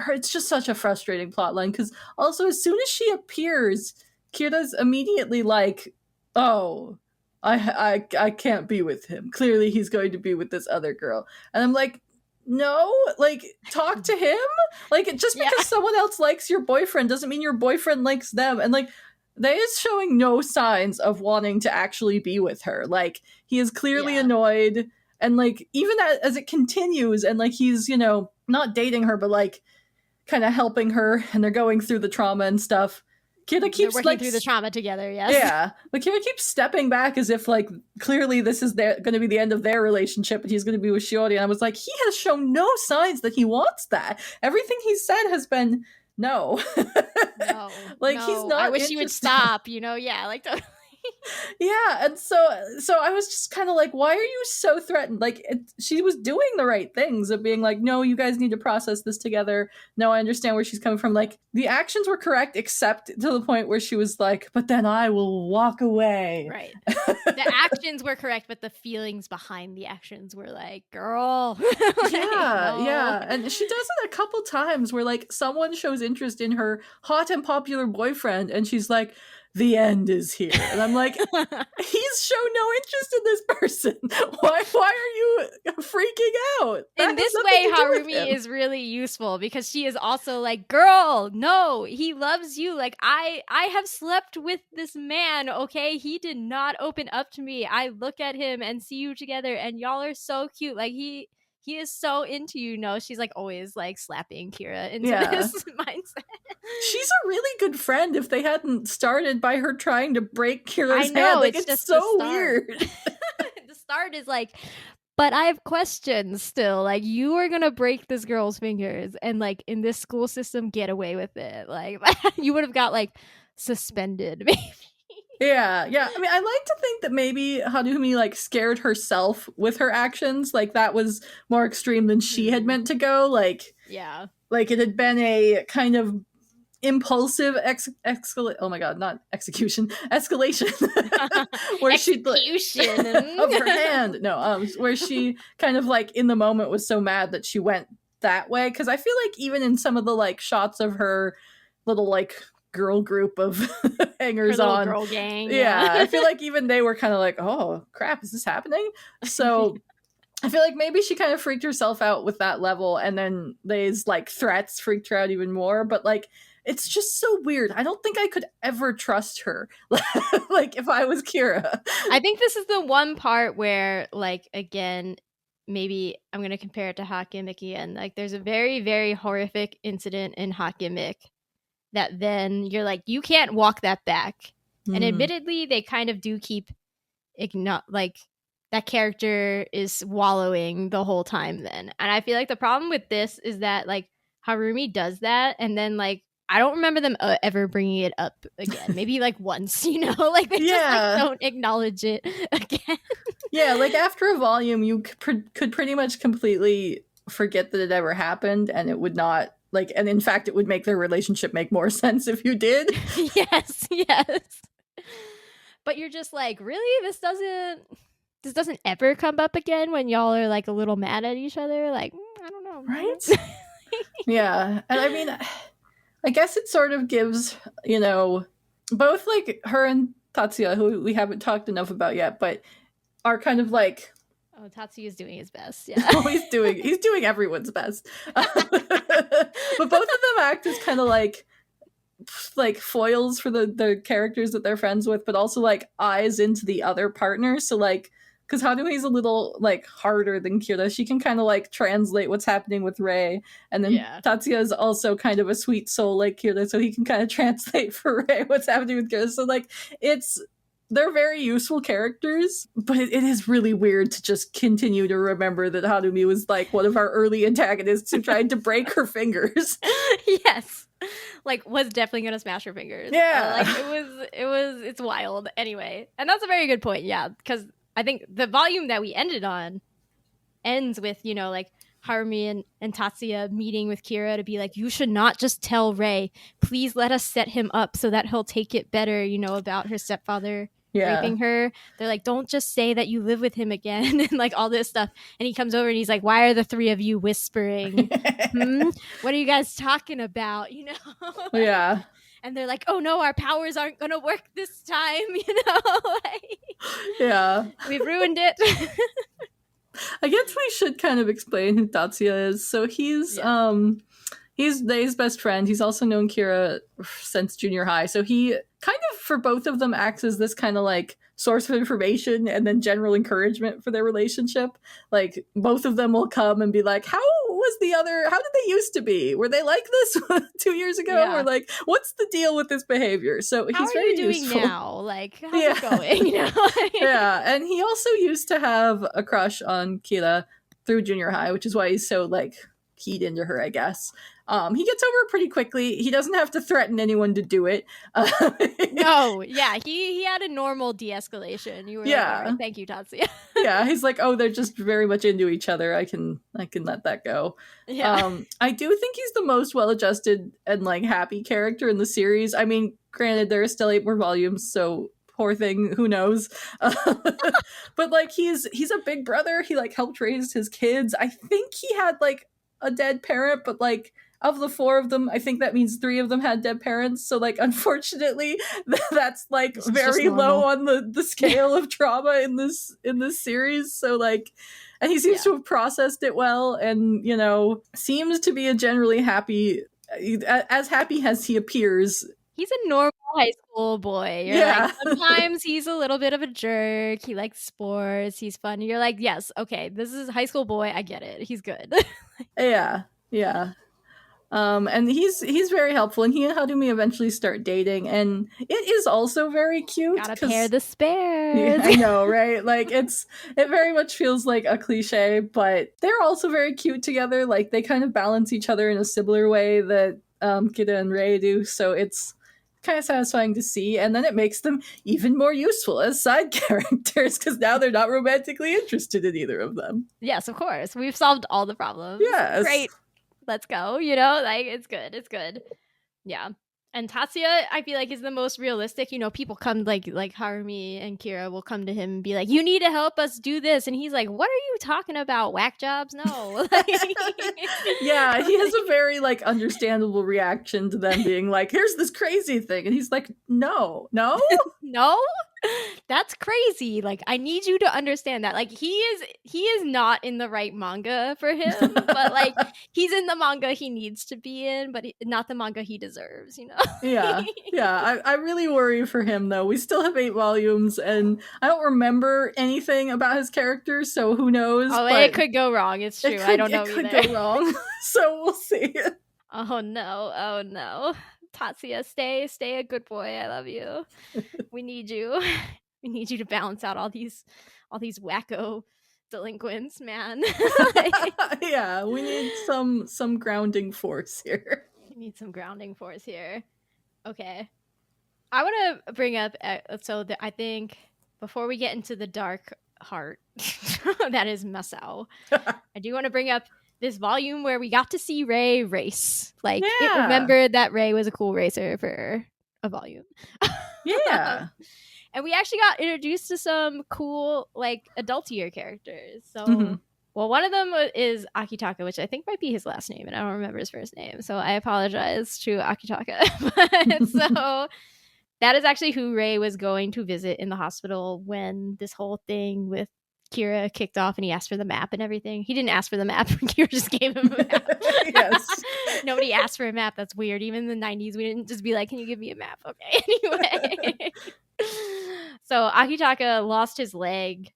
it's just such a frustrating plotline because also as soon as she appears, Kira's immediately like, oh, I can't be with him. Clearly he's going to be with this other girl. And I'm like, no, like talk to him. Like just because someone else likes your boyfriend doesn't mean your boyfriend likes them. And like they is showing no signs of wanting to actually be with her. Like he is clearly annoyed. And like even as it continues and like he's, not dating her, but like kind of helping her and they're going through the trauma and stuff. Kira keeps working through the trauma together, yes. Yeah. But Kira keeps stepping back as if like clearly this is going to be the end of their relationship and he's going to be with Shiori. And I was like, he has shown no signs that he wants that. Everything he said has been no. No. Like he's not. I wish he would stop, Yeah, like totally. Yeah, and so I was just kind of like, why are you so threatened? Like she was doing the right things of being like, no, you guys need to process this together. No, I understand where she's coming from. Like the actions were correct except to the point where she was like, but then I will walk away. Right. The actions were correct, but the feelings behind the actions were like, girl. Yeah. And she does it a couple times where like someone shows interest in her hot and popular boyfriend and she's like, the end is here. And I'm like, he's shown no interest in this person. Why are you freaking out? In this way, Harumi is really useful because she is also like, girl, no, he loves you. Like I have slept with this man, okay? He did not open up to me. I look at him and see you together and y'all are so cute. Like he he is so into you. No, she's like always like slapping Kira into Yeah. this mindset. She's a really good friend if they hadn't started by her trying to break Kira's I know, hand. Like, it's it's just so the start. weird. The start is like, but I have questions still. Like, you are gonna break this girl's fingers and like in this school system get away with it. Like you would have got like suspended maybe. Yeah. I mean, I like to think that maybe Harumi like scared herself with her actions. Like that was more extreme than she had meant to go. Like, Yeah. like it had been a kind of impulsive oh my god, not execution, escalation. Where she'd Execution. of her hand. No, where she kind of like in the moment was so mad that she went that way. Because I feel like even in some of the like shots of her little like girl group of hangers Her little on, girl gang. yeah, I feel like even they were kind of like, oh crap, is this happening? So I feel like maybe she kind of freaked herself out with that level, and then these like threats freaked her out even more. But like, it's just so weird. I don't think I could ever trust her. Like if I was Kira. I think this is the one part where, like, again, maybe I'm going to compare it to Hot Gimmick again. Like, there's a very, very horrific incident in Hot Gimmick that then you're like, you can't walk that back. And admittedly, they kind of do keep like that character is wallowing the whole time then. And I feel like the problem with this is that like Harumi does that and then like I don't remember them ever bringing it up again. Maybe like once, you know, like they just like don't acknowledge it again. Yeah, like after a volume, you could pretty much completely forget that it ever happened, and it would not like, and in fact, it would make their relationship make more sense if you did. Yes. But you're just like, really? This doesn't ever come up again when y'all are like a little mad at each other? Like, I don't know. Right? Yeah. And I mean, I guess it sort of gives, you know, both like her and Tatsuya, who we haven't talked enough about yet, but are kind of like, oh, Tatsuya's doing his best. Yeah. Oh, he's doing everyone's best. But both of them act as kind of like foils for the characters that they're friends with, but also like eyes into the other partners. So like, because Haruhi's a little like harder than Kira, she can kind of like translate what's happening with Rei, and then Tatsuya is also kind of a sweet soul like Kira, so he can kind of translate for Rei what's happening with Kira. So like, they're very useful characters, but it is really weird to just continue to remember that Harumi was like one of our early antagonists who tried to break her fingers. Yes. Like was definitely gonna smash her fingers. Yeah. Like it's wild. Anyway. And that's a very good point, yeah. Because I think the volume that we ended on ends with, you know, like Harumi and Tatsuya meeting with Kira to be like, you should not just tell Rei. Please let us set him up so that he'll take it better, you know, about her stepfather raping her. They're like, don't just say that you live with him again and like all this stuff. And he comes over and he's like, why are the three of you whispering? What are you guys talking about? You know? Yeah. And they're like, oh no, our powers aren't gonna work this time, you know? Like, yeah. We've ruined it. I guess we should kind of explain who Tatsuya is. So he's Rei's best friend. He's also known Kira since junior high. So he kind of, for both of them, acts as this kind of like source of information and then general encouragement for their relationship. Like both of them will come and be like, how did they used to be? Were they like this 2 years ago? Yeah. Or like, what's the deal with this behavior? So how he's very doing useful. Now? Like, how's it going? You know? Yeah. And he also used to have a crush on Kira through junior high, which is why he's so like keyed into her, I guess. He gets over it pretty quickly. He doesn't have to threaten anyone to do it. No, yeah, he had a normal de-escalation. You were like, all right, thank you, Tatsuya. Yeah, he's like, oh, they're just very much into each other. I can let that go. Yeah. I do think he's the most well-adjusted and like happy character in the series. I mean, granted, there are still 8 more volumes, so poor thing, who knows? But like, he's a big brother. He like helped raise his kids. I think he had like a dead parent, but like, of the 4 of them, I think that means 3 of them had dead parents. So, like, unfortunately, that's like it's very low on the scale of trauma in this series. So, like, and he seems to have processed it well, and you know, seems to be a generally happy, as happy as he appears. He's a normal, high school boy. You're like, sometimes he's a little bit of a jerk. He likes sports. He's fun. You're like, yes, okay, this is a high school boy. I get it. He's good. Yeah. And he's very helpful, and he and Harumi eventually start dating, and it is also very cute. Gotta pair the spares. Yeah, I know, right? Like it very much feels like a cliche, but they're also very cute together. Like they kind of balance each other in a similar way that Kira and Rei do. So it's kind of satisfying to see, and then it makes them even more useful as side characters because now they're not romantically interested in either of them. Yes, of course. We've solved all the problems. Yes. Great. Let's go. You know, like it's good. It's good. Yeah. And Tatsuya, I feel like, is the most realistic. You know, people come like Harumi and Kira will come to him and be like, "You need to help us do this," and he's like, "What are you talking about? Whack jobs? No." Yeah, he has a very like understandable reaction to them being like, "Here's this crazy thing," and he's like, "No, no." That's crazy. Like, I need you to understand that. Like, he is not in the right manga for him, but like he's in the manga he needs to be in, but not the manga he deserves, you know? Yeah. I really worry for him though. We still have 8 volumes, and I don't remember anything about his character, so who knows? Oh, it could go wrong. It's true. I don't know. It could go wrong. So we'll see. Oh no. Tatsuya, stay a good boy. I love you. We need you. We need you to balance out all these wacko delinquents, man. Yeah, we need some grounding force here. We need some grounding force here. Okay. I want to bring up I think before we get into the dark heart that is Masao, I do want to bring up this volume where we got to see Rei race. Like, it remembered that Rei was a cool racer for a volume. Yeah. And we actually got introduced to some cool, like, adultier characters. So, well, one of them is Akitaka, which I think might be his last name, and I don't remember his first name. So I apologize to Akitaka. So that is actually who Rei was going to visit in the hospital when this whole thing with Kira kicked off and he asked for the map and everything. He didn't ask for the map. Kira just gave him a map. Yes. Nobody asked for a map. That's weird. Even in the 90s, we didn't just be like, "Can you give me a map?" Okay. Anyway. So Akitaka lost his leg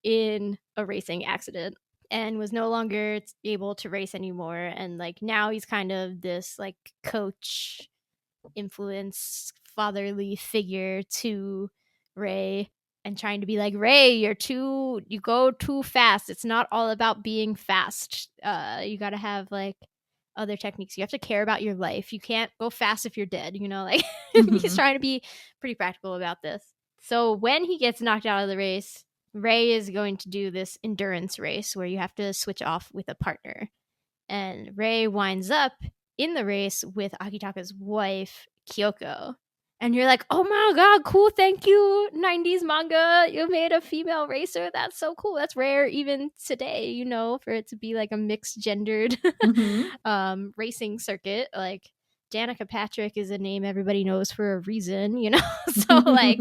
in a racing accident and was no longer able to race anymore. And like now he's kind of this like coach, influence, fatherly figure to Rei. And trying to be like, "Rei, you go too fast. It's not all about being fast. You got to have like other techniques. You have to care about your life. You can't go fast if you're dead, you know?" Like he's trying to be pretty practical about this. So when he gets knocked out of the race, Rei is going to do this endurance race where you have to switch off with a partner. And Rei winds up in the race with Akitaka's wife, Kyoko. And you're like, "Oh my god, cool, thank you, 90s manga. You made a female racer. That's so cool." That's rare even today, you know, for it to be like a mixed gendered racing circuit. Like, Danica Patrick is a name everybody knows for a reason, you know? So like,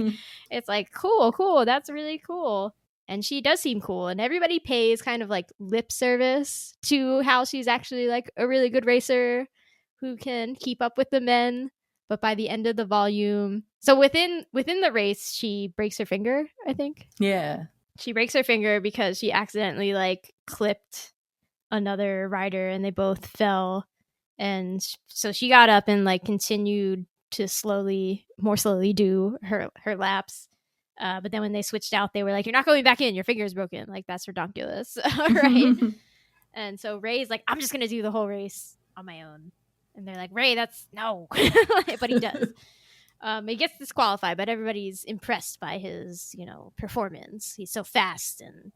it's like, cool. That's really cool. And she does seem cool. And everybody pays kind of like lip service to how she's actually like a really good racer who can keep up with the men. But by the end of the volume, so within the race, she breaks her finger, I think. Yeah. She breaks her finger because she accidentally like clipped another rider and they both fell. And so she got up and like continued to more slowly do her laps. But then when they switched out, they were like, "You're not going back in. Your finger is broken." Like, that's redonkulous. Right? And so Rei's like, "I'm just going to do the whole race on my own." And they're like, "Rei, that's no." But he does. He gets disqualified, but everybody's impressed by his, you know, performance. He's so fast and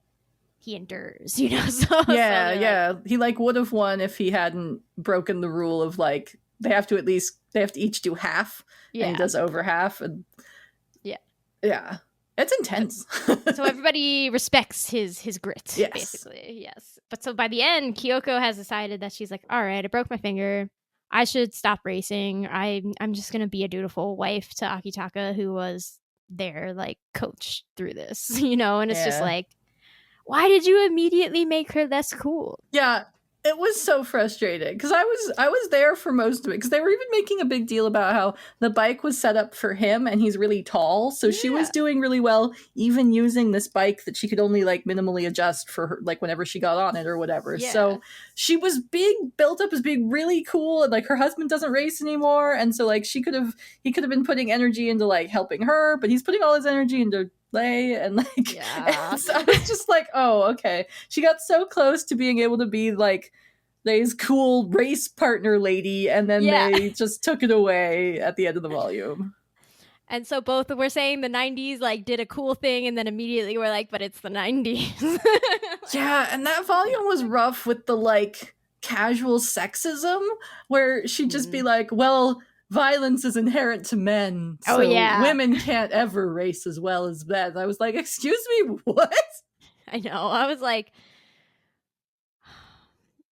he endures, you know. So yeah. He like would have won if he hadn't broken the rule of like they have to each do half. Yeah. And he does over half. And yeah. It's intense. So everybody respects his grit, yes. Basically. Yes. But so by the end, Kyoko has decided that she's like, "All right, I broke my finger. I should stop racing. I'm just going to be a dutiful wife to Akitaka, who was their like coach through this," you know? And it's just like, why did you immediately make her less cool? Yeah. It was so frustrating because I was there for most of it because they were even making a big deal about how the bike was set up for him and he's really tall, so she was doing really well even using this bike that she could only like minimally adjust for her, like whenever she got on it or whatever. Yeah. So she was being built up as being really cool, and like her husband doesn't race anymore, and so like he could have been putting energy into like helping her, but he's putting all his energy into Lay, and like and so I was just like, oh, okay. She got so close to being able to be like Lay's cool race partner lady, and then they just took it away at the end of the volume. And so both were saying the 90s like did a cool thing, and then immediately we're like, but it's the 90s. Yeah, and that volume was rough with the like casual sexism where she'd just be like, well, violence is inherent to men, so women can't ever race as well as men. I was like, excuse me, what? I know. I was like,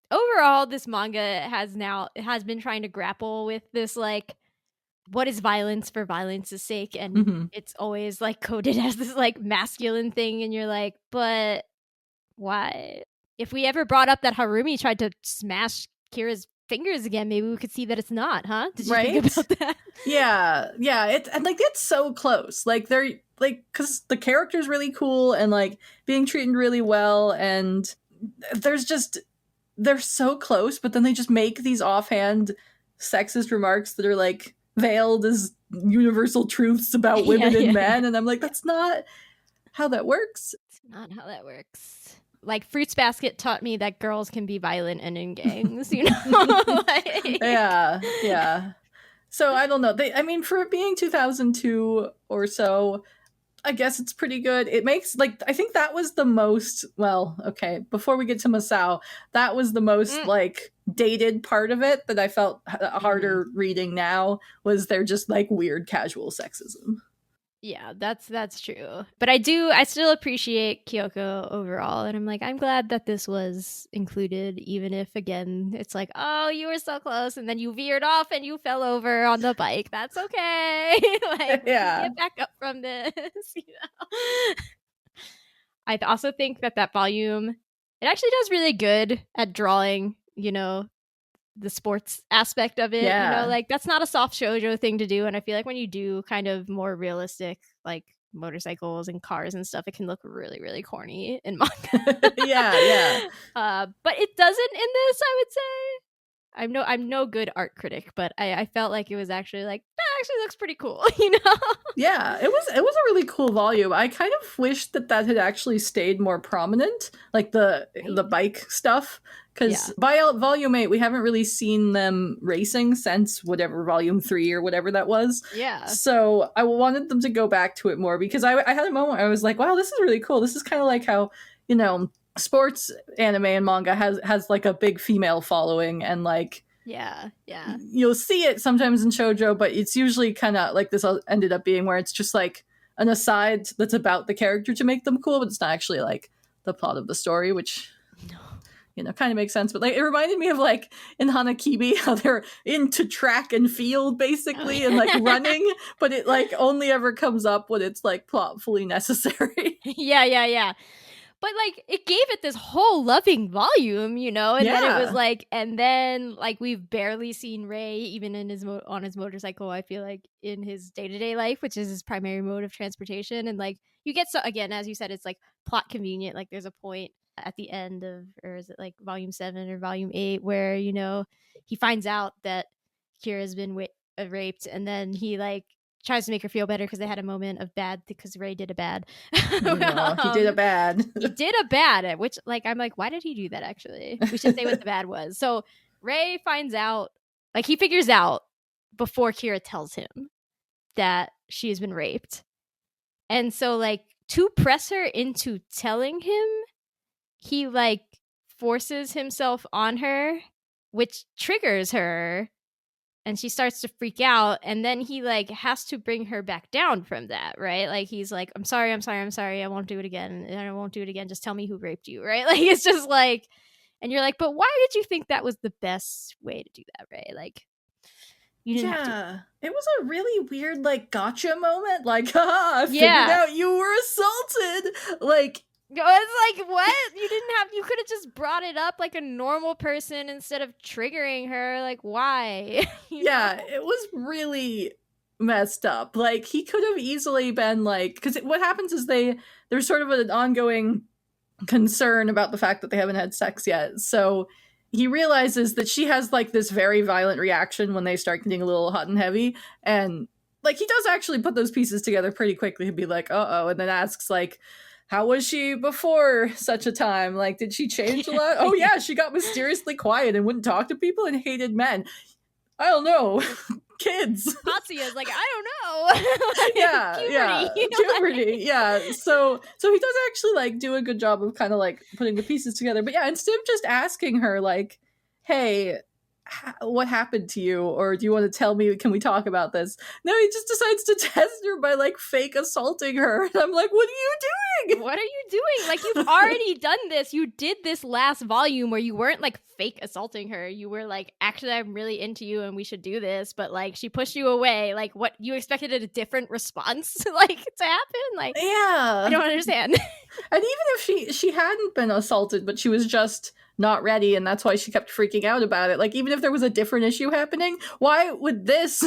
overall, this manga has been trying to grapple with this, like, what is violence for violence's sake? And it's always like coded as this like masculine thing, and you're like, but why? If we ever brought up that Harumi tried to smash Kira's fingers again, maybe we could see that it's not, huh? Did you think about that? Yeah. And like it's so close. Like they're like, because the character's really cool and like being treated really well, and they're so close, but then they just make these offhand sexist remarks that are like veiled as universal truths about women and men, and I'm like, that's not how that works. It's not how that works. Like, Fruits Basket taught me that girls can be violent and in gangs, you know? Like... Yeah. So I don't know. I mean, for it being 2002 or so, I guess it's pretty good. It makes, like, I think that was the most, well, okay, before we get to Masao, that was the most, like, dated part of it that I felt harder reading now, was their just, like, weird casual sexism. Yeah, that's true. But I still appreciate Kyoko overall, and I'm like, I'm glad that this was included, even if, again, it's like, oh, you were so close, and then you veered off and you fell over on the bike. That's okay. Like, get back up from this, you know? I also think that volume, it actually does really good at drawing, you know, the sports aspect of it, you know, like that's not a soft shoujo thing to do, and I feel like when you do kind of more realistic like motorcycles and cars and stuff, it can look really, really corny in manga. But it doesn't in this, I would say. I'm no good art critic, but I felt like it was actually like, that actually looks pretty cool, you know? Yeah, it was a really cool volume. I kind of wish that had actually stayed more prominent, like the bike stuff, because by volume 8 we haven't really seen them racing since whatever volume 3 or whatever that was. Yeah. So I wanted them to go back to it more, because I had a moment where I was like, wow, this is really cool. This is kind of like how, you know, sports anime and manga has like a big female following, and like you'll see it sometimes in shoujo, but it's usually kind of like this ended up being, where it's just like an aside that's about the character to make them cool, but it's not actually like the plot of the story, which you know, kind of makes sense. But like, it reminded me of like in Hanakibi, how they're into track and field basically, and like running, but it like only ever comes up when it's like plotfully necessary. Yeah. But like, it gave it this whole loving volume, you know, and then it was like, and then like we've barely seen Rei even in his on his motorcycle. I feel like in his day-to-day life, which is his primary mode of transportation, and like you get, so again, as you said, it's like plot convenient. Like there's a point at the end of, or is it like volume 7 or volume 8, where, you know, he finds out that Kira's been raped, and then he like tries to make her feel better because they had a moment of bad, because Rei did a bad. No, he did a bad. He did a bad, which like, I'm like, why did he do that actually? We should say what the bad was. So Rei finds out, like he figures out before Kira tells him that she has been raped. And so like to press her into telling him, he like forces himself on her, which triggers her. And she starts to freak out, and then he like has to bring her back down from that, right? Like he's like, I'm sorry, I won't do it again, and I won't do it again, just tell me who raped you, right? Like it's just like, and you're like, but why did you think that was the best way to do that, right? Like you didn't have to. It was a really weird like gotcha moment, like, I figured out you were assaulted. Like It's like, what? You could have just brought it up like a normal person instead of triggering her. Like, why? Yeah, it was really messed up. Like, he could have easily been like, because what happens is there's sort of an ongoing concern about the fact that they haven't had sex yet. So he realizes that she has like this very violent reaction when they start getting a little hot and heavy. And like, he does actually put those pieces together pretty quickly. He'd be like, uh-oh, and then asks like, how was she before such a time? Like, did she change a lot? Oh yeah, she got mysteriously quiet and wouldn't talk to people and hated men. I don't know. Kids. Tatsuya's like, I don't know. Puberty. Yeah. So he does actually like do a good job of kind of like putting the pieces together. But yeah, instead of just asking her like, hey, what happened to you, or do you want to tell me, can we talk about this? No, he just decides to test her by like fake assaulting her. And I'm like, what are you doing? What are you doing? Like, you've already done this. You did this last volume where you weren't like fake assaulting her. You were like, actually, I'm really into you and we should do this. But like, she pushed you away. Like, what, you expected a different response like to happen? Like, yeah, I don't understand. And even if she hadn't been assaulted, but she was just not ready, and that's why she kept freaking out about it. Like, even if there was a different issue happening, why would this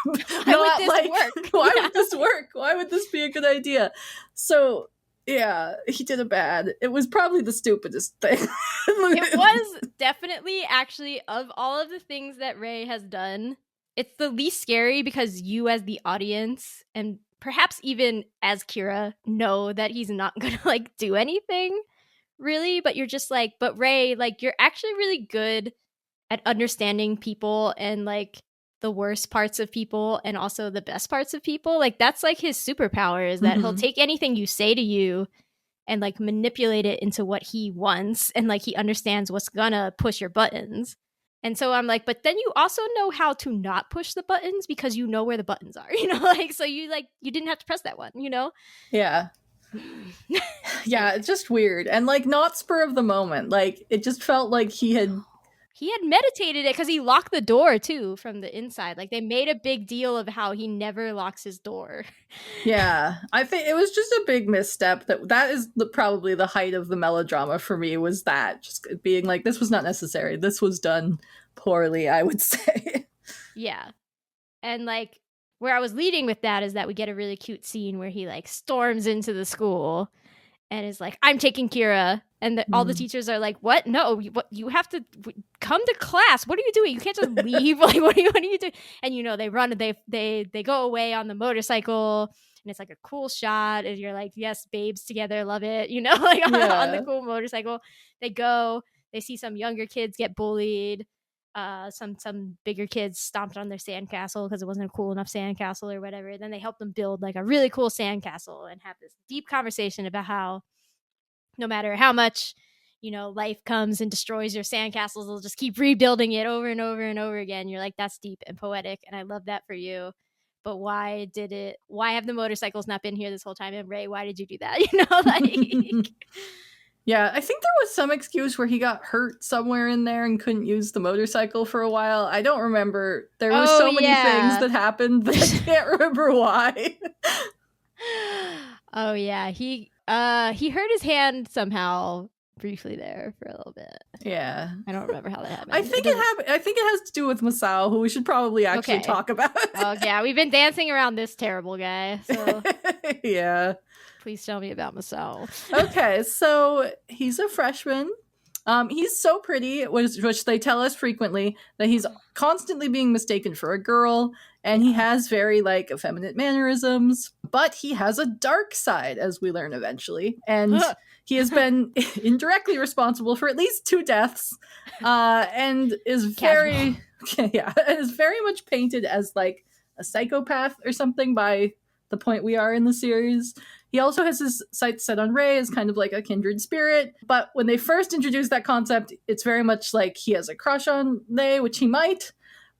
work? Why would this work? Why would this be a good idea? So yeah, he did it bad. It was probably the stupidest thing. It was definitely, actually, of all of the things that Rei has done, it's the least scary because you as the audience, and perhaps even as Kira, know that he's not gonna like do anything really, but you're just like, but Rei, like, you're actually really good at understanding people and like the worst parts of people and also the best parts of people. Like, that's like his superpower, is that he'll take anything you say to you and like manipulate it into what he wants, and like he understands what's gonna push your buttons. And so I'm like, but then you also know how to not push the buttons because you know where the buttons are, like, so you didn't have to press that one, Yeah. Yeah, it's just weird. And like, not spur of the moment. Like, it just felt like he had meditated it, because he locked the door too from the inside. Like, they made a big deal of how he never locks his door. Yeah, I think it was just a big misstep. That is probably the height of the melodrama for me, was that just being like, this was not necessary. This was done poorly, I would say. Yeah. And like, where I was leading with that is that we get a really cute scene where he like storms into the school and is like, I'm taking Kira. And all the teachers are like, what? No, you have to come to class. What are you doing? You can't just leave. Like, what are you doing? And they run, they go away on the motorcycle, and it's like a cool shot. And you're like, yes, babes together, love it. Like on the cool motorcycle. They go, they see some younger kids get bullied. Some bigger kids stomped on their sandcastle because it wasn't a cool enough sandcastle or whatever. Then they help them build like a really cool sandcastle and have this deep conversation about how no matter how much, life comes and destroys your sandcastles, they'll just keep rebuilding it over and over and over again. You're like, that's deep and poetic, and I love that for you. But why have the motorcycles not been here this whole time? And Rei, why did you do that? Like... Yeah, I think there was some excuse where he got hurt somewhere in there and couldn't use the motorcycle for a while. I don't remember. There were so many things that happened that I can't remember why. Oh yeah, he hurt his hand somehow briefly there for a little bit. Yeah, I don't remember how that happened. I think it has to do with Masao, who we should probably actually talk about. Oh yeah, we've been dancing around this terrible guy. So yeah. Please tell me about Masao. Okay, so he's a freshman. He's so pretty, which they tell us frequently, that he's constantly being mistaken for a girl, and he has very, like, effeminate mannerisms, but he has a dark side, as we learn eventually, and he has been indirectly responsible for at least 2 deaths, and is very much painted as, like, a psychopath or something by the point we are in the series. He also has his sights set on Rei as kind of like a kindred spirit. But when they first introduced that concept, it's very much like he has a crush on Rei, which he might.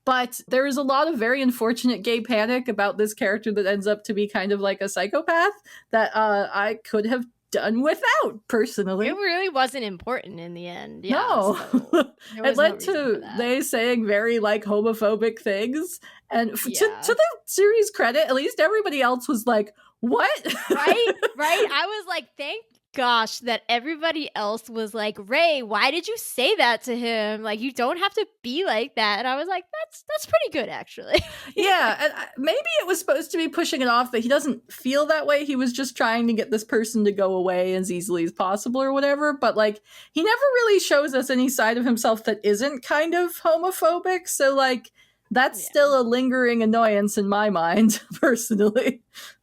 But there is a lot of very unfortunate gay panic about this character that ends up to be kind of like a psychopath that I could have done without, personally. It really wasn't important in the end. Yeah, no. So it led to they saying very like homophobic things. And to the series' credit, at least everybody else was like, what? Right? I was like, gosh, that everybody else was like, Rei, why did you say that to him? Like, you don't have to be like that. And I was like, that's pretty good, actually. Yeah, and maybe it was supposed to be pushing it off that he doesn't feel that way. He was just trying to get this person to go away as easily as possible or whatever. But like, he never really shows us any side of himself that isn't kind of homophobic. So like, that's still a lingering annoyance in my mind, personally.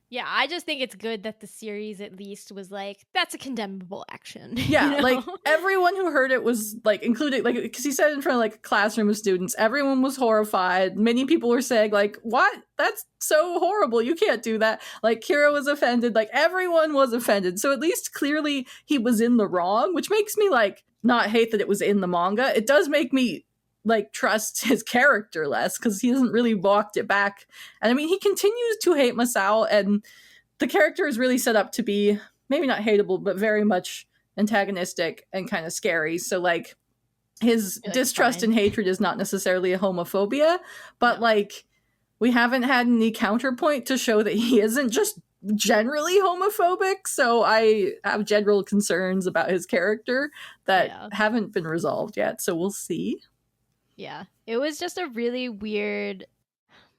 Yeah, I just think it's good that the series at least was like, that's a condemnable action. Yeah, you know? like everyone who heard it was like, including, like, because he said it in front of like a classroom of students, everyone was horrified. Many people were saying like, what? That's so horrible. You can't do that. Like, Kira was offended. Like, everyone was offended. So at least clearly he was in the wrong, which makes me like not hate that it was in the manga. It does make me like trust his character less because he hasn't really walked it back. And I mean, he continues to hate Masao, and the character is really set up to be maybe not hateable, but very much antagonistic and kind of scary. So like, his distrust and hatred is not necessarily a homophobia, but like, we haven't had any counterpoint to show that he isn't just generally homophobic. So I have general concerns about his character that haven't been resolved yet. So we'll see. Yeah, it was just a really weird,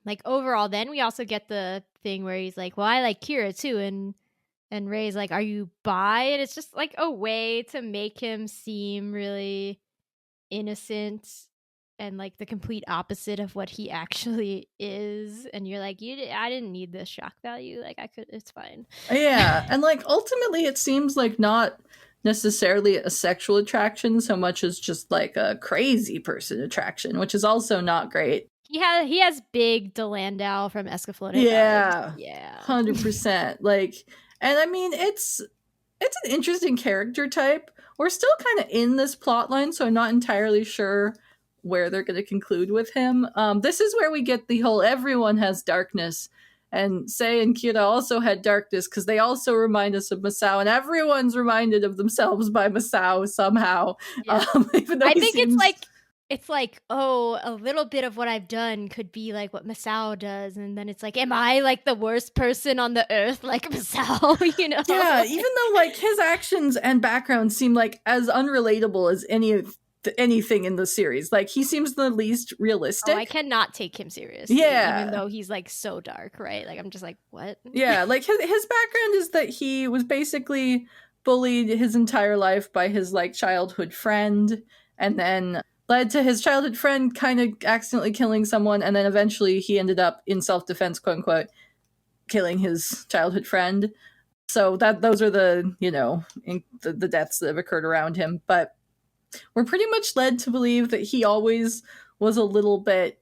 like, overall. Then we also get the thing where he's like, well, I like Kira too, and Rei's like, are you bi? And it's just like a way to make him seem really innocent and like the complete opposite of what he actually is. And you're like, I didn't need this shock value. Like, it's fine. Yeah, and like, ultimately it seems like not necessarily a sexual attraction so much as just like a crazy person attraction, which is also not great. He has big Delandau from Escaflowne. Yeah, yeah, 100%. Like, and I mean, it's an interesting character type. We're still kind of in this plot line, so I'm not entirely sure where they're going to conclude with him. This is where we get the whole everyone has darkness. And Sei and Kira also had darkness because they also remind us of Masao, and everyone's reminded of themselves by Masao somehow. Yeah. Even though I think it's like, oh, a little bit of what I've done could be like what Masao does, and then it's like, am I like the worst person on the earth like Masao? You know? Yeah, even though like his actions and background seem like as unrelatable as anything in the series. Like, he seems the least realistic. I cannot take him seriously. Yeah, even though he's like so dark, right? Like, I'm just like, what? Yeah, like his background is that he was basically bullied his entire life by his like childhood friend, and then led to his childhood friend kind of accidentally killing someone, and then eventually he ended up in self-defense, quote unquote, killing his childhood friend. So those are the, you know, the deaths that have occurred around him. But we're pretty much led to believe that he always was a little bit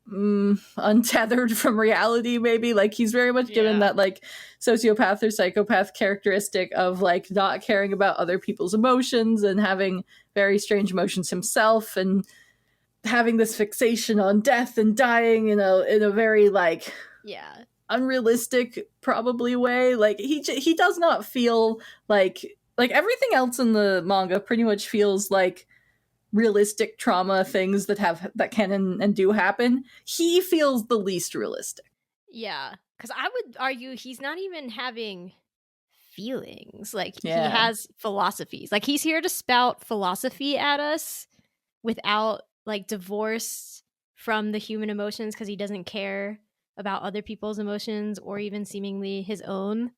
untethered from reality, maybe. Like, he's very much given that like sociopath or psychopath characteristic of like not caring about other people's emotions and having very strange emotions himself, and having this fixation on death and dying in a very like unrealistic probably way. Like, he does not feel like everything else in the manga pretty much feels like realistic trauma things that can and do happen. He feels the least realistic. Yeah, because I would argue he's not even having feelings. Like, he has philosophies. Like, he's here to spout philosophy at us without like divorce from the human emotions, because he doesn't care about other people's emotions or even seemingly his own.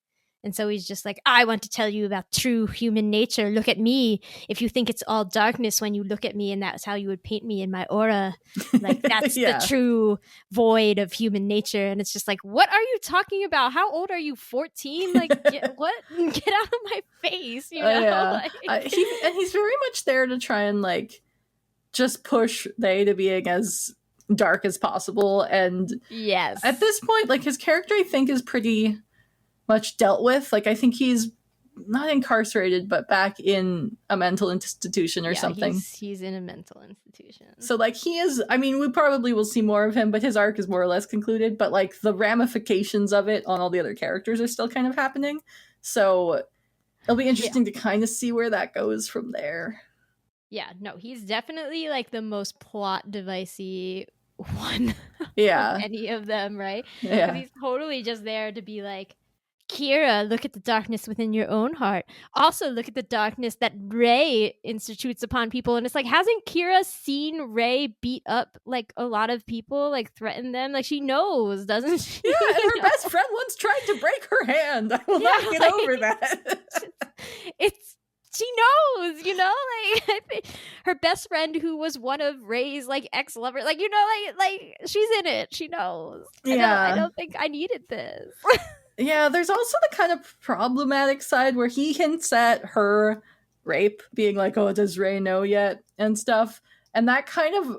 And so he's just like, I want to tell you about true human nature. Look at me. If you think it's all darkness when you look at me and that's how you would paint me in my aura, like, that's the true void of human nature. And it's just like, what are you talking about? How old are you? 14? Like, what? Get out of my face, you know? He's very much there to try and like just push they to being as dark as possible. And at this point, like, his character, I think, is pretty much dealt with. Like, I think he's not incarcerated, but back in a mental institution or something. He's in a mental institution. So like, he is, I mean, we probably will see more of him, but his arc is more or less concluded, but like the ramifications of it on all the other characters are still kind of happening. So it'll be interesting to kind of see where that goes from there. Yeah, no, he's definitely like the most plot device-y one of any of them, right? Yeah. He's totally just there to be like, Kira, look at the darkness within your own heart. Also, look at the darkness that Rei institutes upon people. And it's like, hasn't Kira seen Rei beat up like a lot of people, like threaten them? Like, she knows, doesn't she? Yeah, and her best friend once tried to break her hand. I will not get over that. She knows, you know, like I think her best friend who was one of Rei's like ex-lover, like, you know, like she's in it. She knows. Yeah. I don't think I needed this. Yeah, there's also the kind of problematic side where he hints at her rape, being like, oh, does Rei know yet? And stuff. And that kind of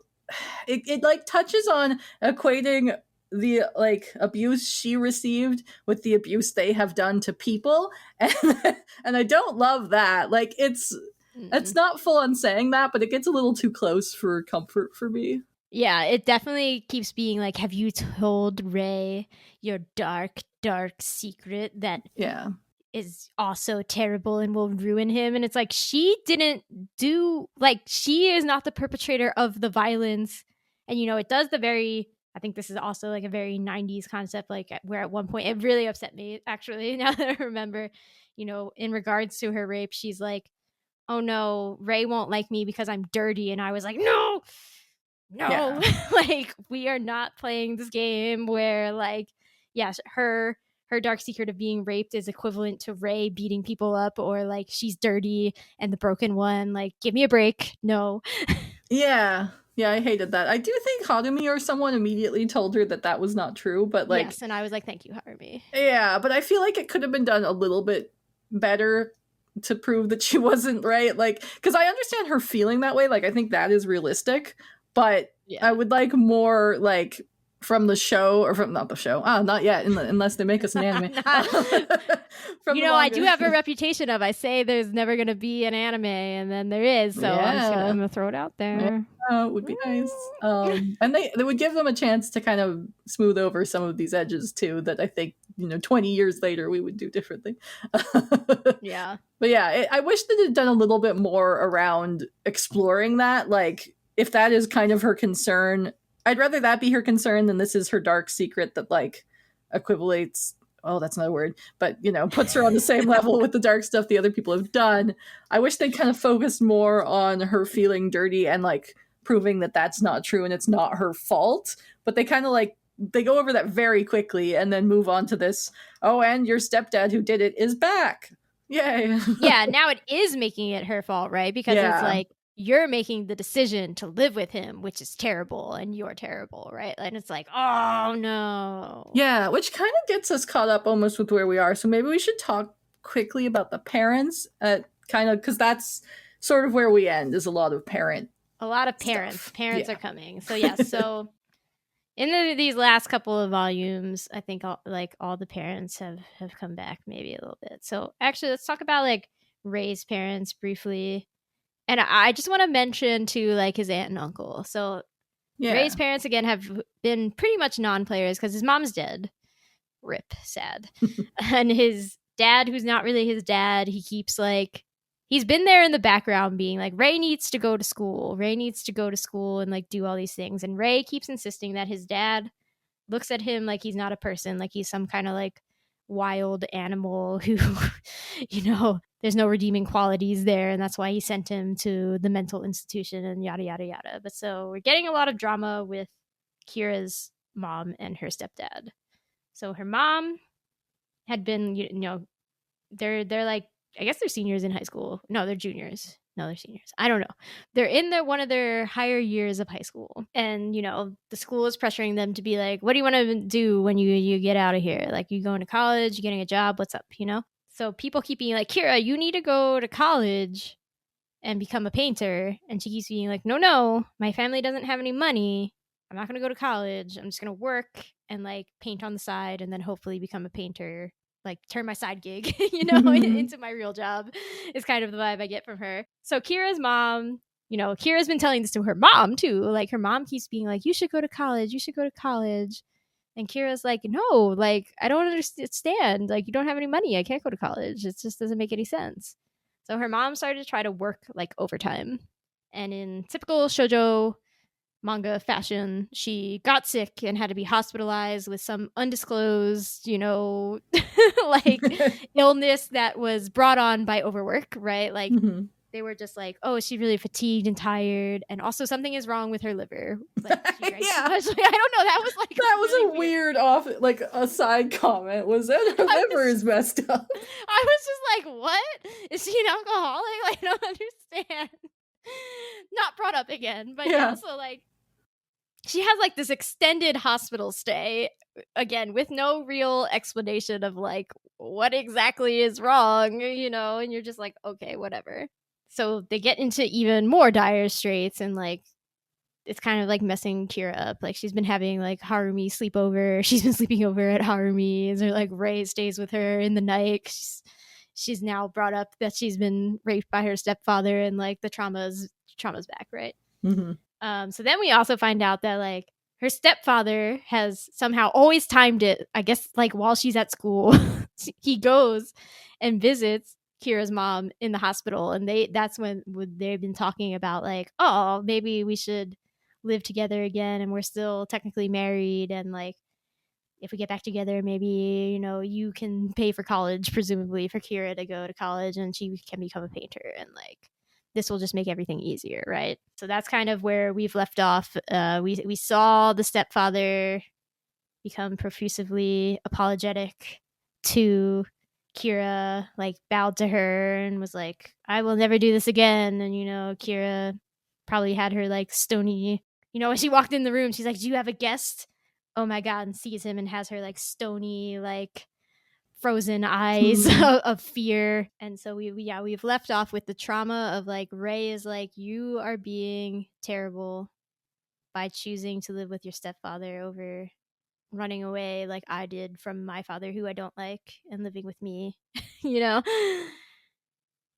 it like touches on equating the like abuse she received with the abuse they have done to people, and I don't love that. Like it's not full on saying that, but it gets a little too close for comfort for me. Yeah, it definitely keeps being like, have you told Rei your dark secret that is also terrible and will ruin him? And it's like, she didn't do, like, she is not the perpetrator of the violence. And, you know, it does the very, I think this is also like a very 90s concept, like where at one point it really upset me, actually, now that I remember, you know, in regards to her rape, she's like, oh no, Rei won't like me because I'm dirty. And I was like, no, like, we are not playing this game where, like, yes, her dark secret of being raped is equivalent to Rei beating people up, or like she's dirty and the broken one. Like, give me a break. No. Yeah, I hated that. I do think Harumi or someone immediately told her that was not true, but like... Yes, and I was like, thank you, Harumi. Yeah, but I feel like it could have been done a little bit better to prove that she wasn't right. Like, because I understand her feeling that way. Like, I think that is realistic, but I would like more, like, from the show, or from, not the show, not yet, unless they make us an anime. You know, I do have a reputation of, I say there's never going to be an anime, and then there is, so I'm gonna throw it out there. Yeah, it would be nice. And they would give them a chance to kind of smooth over some of these edges too, that I think, you know, 20 years later we would do differently. Yeah. But yeah, I wish that they'd done a little bit more around exploring that. Like, if that is kind of her concern, I'd rather that be her concern than this is her dark secret that, like, equivalates, oh, that's not a word, but, you know, puts her on the same level with the dark stuff the other people have done. I wish they'd kind of focused more on her feeling dirty and, like, proving that that's not true and it's not her fault. But they kind of, like, they go over that very quickly and then move on to this, oh, and your stepdad who did it is back. Yay. Yeah, now it is making it her fault, right? Because it's like, you're making the decision to live with him, which is terrible, and you're terrible, right? And it's like, oh no. Yeah, which kind of gets us caught up almost with where we are. So maybe we should talk quickly about the parents, kind of, because that's sort of where we end, is a lot of parents. Parents are coming. So yes, so in these last couple of volumes, I think all the parents have come back maybe a little bit. So actually, let's talk about like Rei's parents briefly. And I just want to mention too, like, his aunt and uncle. So Rei's parents, again, have been pretty much non-players because his mom's dead. Rip, sad. And his dad, who's not really his dad, he keeps, like, he's been there in the background being like, Rei needs to go to school. Rei needs to go to school and, like, do all these things. And Rei keeps insisting that his dad looks at him like he's not a person, like he's some kind of, like, wild animal who, you know, there's no redeeming qualities there, and that's why he sent him to the mental institution and yada yada yada. But so we're getting a lot of drama with Kira's mom and her stepdad. So her mom had been, you know, they're like, I guess they're seniors in high school. No, they're juniors. No, they're seniors. I don't know. They're in one of their higher years of high school. And, you know, the school is pressuring them to be like, what do you want to do when you get out of here? Like, you going to college, you getting a job, what's up, you know? So people keep being like, Kira, you need to go to college and become a painter. And she keeps being like, no, my family doesn't have any money. I'm not going to go to college. I'm just going to work and like paint on the side and then hopefully become a painter. Like, turn my side gig, you know, into my real job is kind of the vibe I get from her. So Kira's mom, you know, Kira's been telling this to her mom too. Like, her mom keeps being like, you should go to college. You should go to college. And Kira's like, no, like, I don't understand. Like, you don't have any money. I can't go to college. It just doesn't make any sense. So her mom started to try to work like overtime. And in typical shoujo manga fashion, she got sick and had to be hospitalized with some undisclosed, like illness that was brought on by overwork, right? Like they were just like, oh, is she really fatigued and tired? And also something is wrong with her liver. Like, she drank too much. Like, I don't know. That was like that was really a weird off, like a side comment. Was that her liver is messed up? I was just like, what? Is she an alcoholic? Like, I don't understand. Not brought up again, but yeah. So like, she has like this extended hospital stay again with no real explanation of like what exactly is wrong, and you're just like, okay, whatever. So they get into even more dire straits, and like it's kind of like messing Kira up. Like she's been having like Harumi sleepover. She's been sleeping over at Harumi's, or like Rei stays with her in the night. She's now brought up that she's been raped by her stepfather, and like the trauma's back, right? So then we also find out that like her stepfather has somehow always timed it, I guess, like while she's at school. He goes and visits Kira's mom in the hospital, and that's when they've been talking about like, oh, maybe we should live together again, and we're still technically married, and like if we get back together, maybe you can pay for college, presumably for Kira to go to college, and she can become a painter, and like this will just make everything easier, right? So that's kind of where we've left off. We saw the stepfather become profusively apologetic to Kira, like bowed to her and was like, I will never do this again. And Kira probably had her like stony, when she walked in the room, she's like, do you have a guest? Oh my god, and sees him and has her like stony, like frozen eyes of fear. And so we've left off with the trauma of like Rei is like, you are being terrible by choosing to live with your stepfather over running away like I did from my father, who I don't like, and living with me.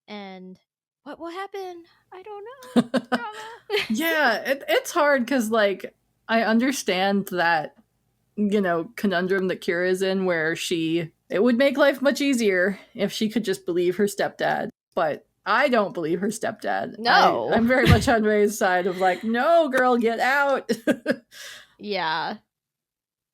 And what will happen? I don't know. Yeah, it's hard because like I understand that conundrum that Kira is in, where it would make life much easier if she could just believe her stepdad, but I don't believe her stepdad. No. I'm very much on Rei's side of like, no, girl, get out. Yeah.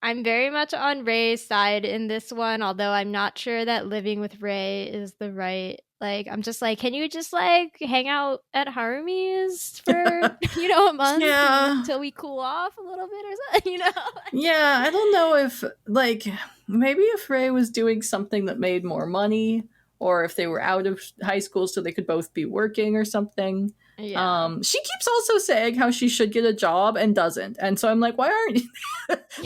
I'm very much on Rei's side in this one, although I'm not sure that living with Rei is the right. Like, I'm just like, can you just like hang out at Harumi's for a month until we cool off a little bit or something? Yeah, I don't know if like maybe if Rei was doing something that made more money, or if they were out of high school so they could both be working or something. Yeah. She keeps also saying how she should get a job and doesn't, and so I'm like, why aren't you?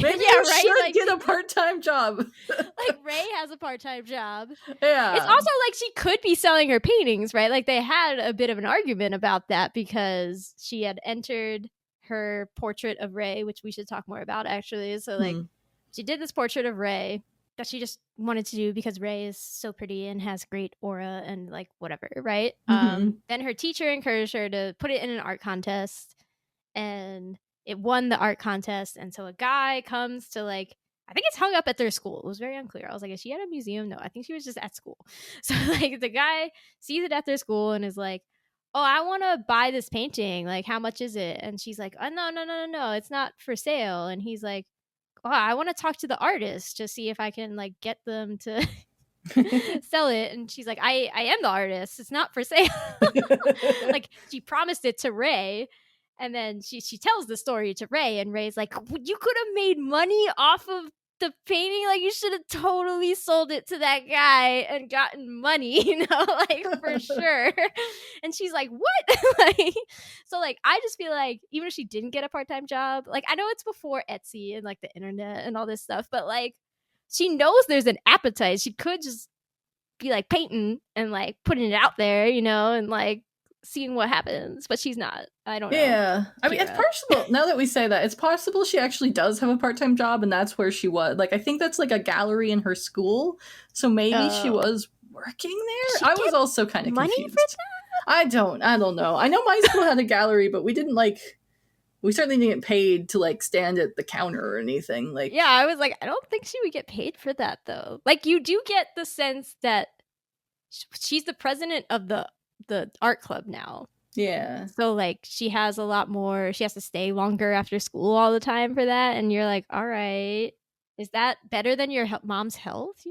Maybe you should like, get a part-time job. Like Rei has a part-time job. Yeah, it's also like she could be selling her paintings, right? Like they had a bit of an argument about that because she had entered her portrait of Rei, which we should talk more about actually. So like she did this portrait of Rei that she just wanted to do because Rei is so pretty and has great aura and like whatever, right? Then her teacher encouraged her to put it in an art contest, and it won the art contest. And so a guy comes to like, I think it's hung up at their school. It was very unclear. I was like, is she at a museum? No, I think she was just at school. So like the guy sees it at their school and is like, oh, I want to buy this painting. Like, how much is it? And she's like, oh, no, it's not for sale. And he's like, oh, I want to talk to the artist to see if I can like get them to sell it. And she's like, I am the artist. It's not for sale. Like she promised it to Rei. And then she tells the story to Rei, and Rei's like, you could have made money off of the painting. Like you should have totally sold it to that guy and gotten money, like for sure. And she's like, what? Like, so like, I just feel like even if she didn't get a part-time job, like I know it's before Etsy and like the internet and all this stuff, but like she knows there's an appetite. She could just be like painting and like putting it out there, and like seeing what happens, but she's not. I don't know. Yeah. I mean, it's possible, now that we say that, it's possible she actually does have a part-time job and that's where she was. Like, I think that's like a gallery in her school, so maybe she was working there? I was also kind of confused. Money for that? I don't know. I know my school had a gallery, but we certainly didn't get paid to like stand at the counter or anything. Like, yeah, I was like, I don't think she would get paid for that though. Like, you do get the sense that she's the president of the art club now. Yeah. So like she has a lot more, she has to stay longer after school all the time for that, and you're like, all right, is that better than your mom's health?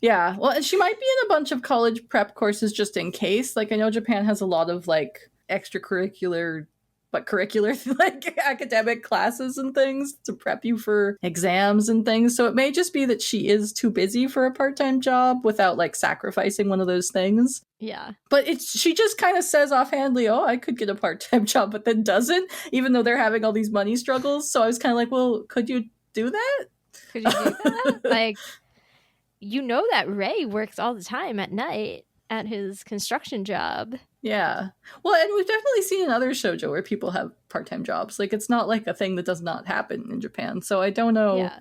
Yeah. Well, and she might be in a bunch of college prep courses just in case. Like I know Japan has a lot of like extracurricular but curricular like academic classes and things to prep you for exams and things. So it may just be that she is too busy for a part-time job without like sacrificing one of those things. Yeah. But she just kind of says offhandedly, oh, I could get a part-time job, but then doesn't, even though they're having all these money struggles. So I was kind of like, well, could you do that? Could you do that? Like, you know that Rei works all the time at night at his construction job. Yeah. Well, and we've definitely seen in other shoujo where people have part-time jobs. Like, it's not like a thing that does not happen in Japan. So I don't know. Yeah.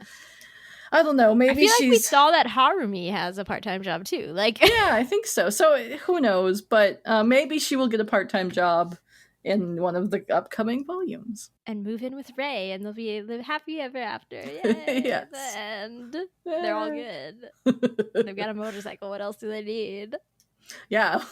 I don't know. Maybe I feel like we saw that Harumi has a part-time job too. Like, yeah, I think so. So who knows? But maybe she will get a part-time job in one of the upcoming volumes and move in with Rei, and they'll be live happy ever after. Yay! Yes. The end. They're all good. They've got a motorcycle. What else do they need? Yeah.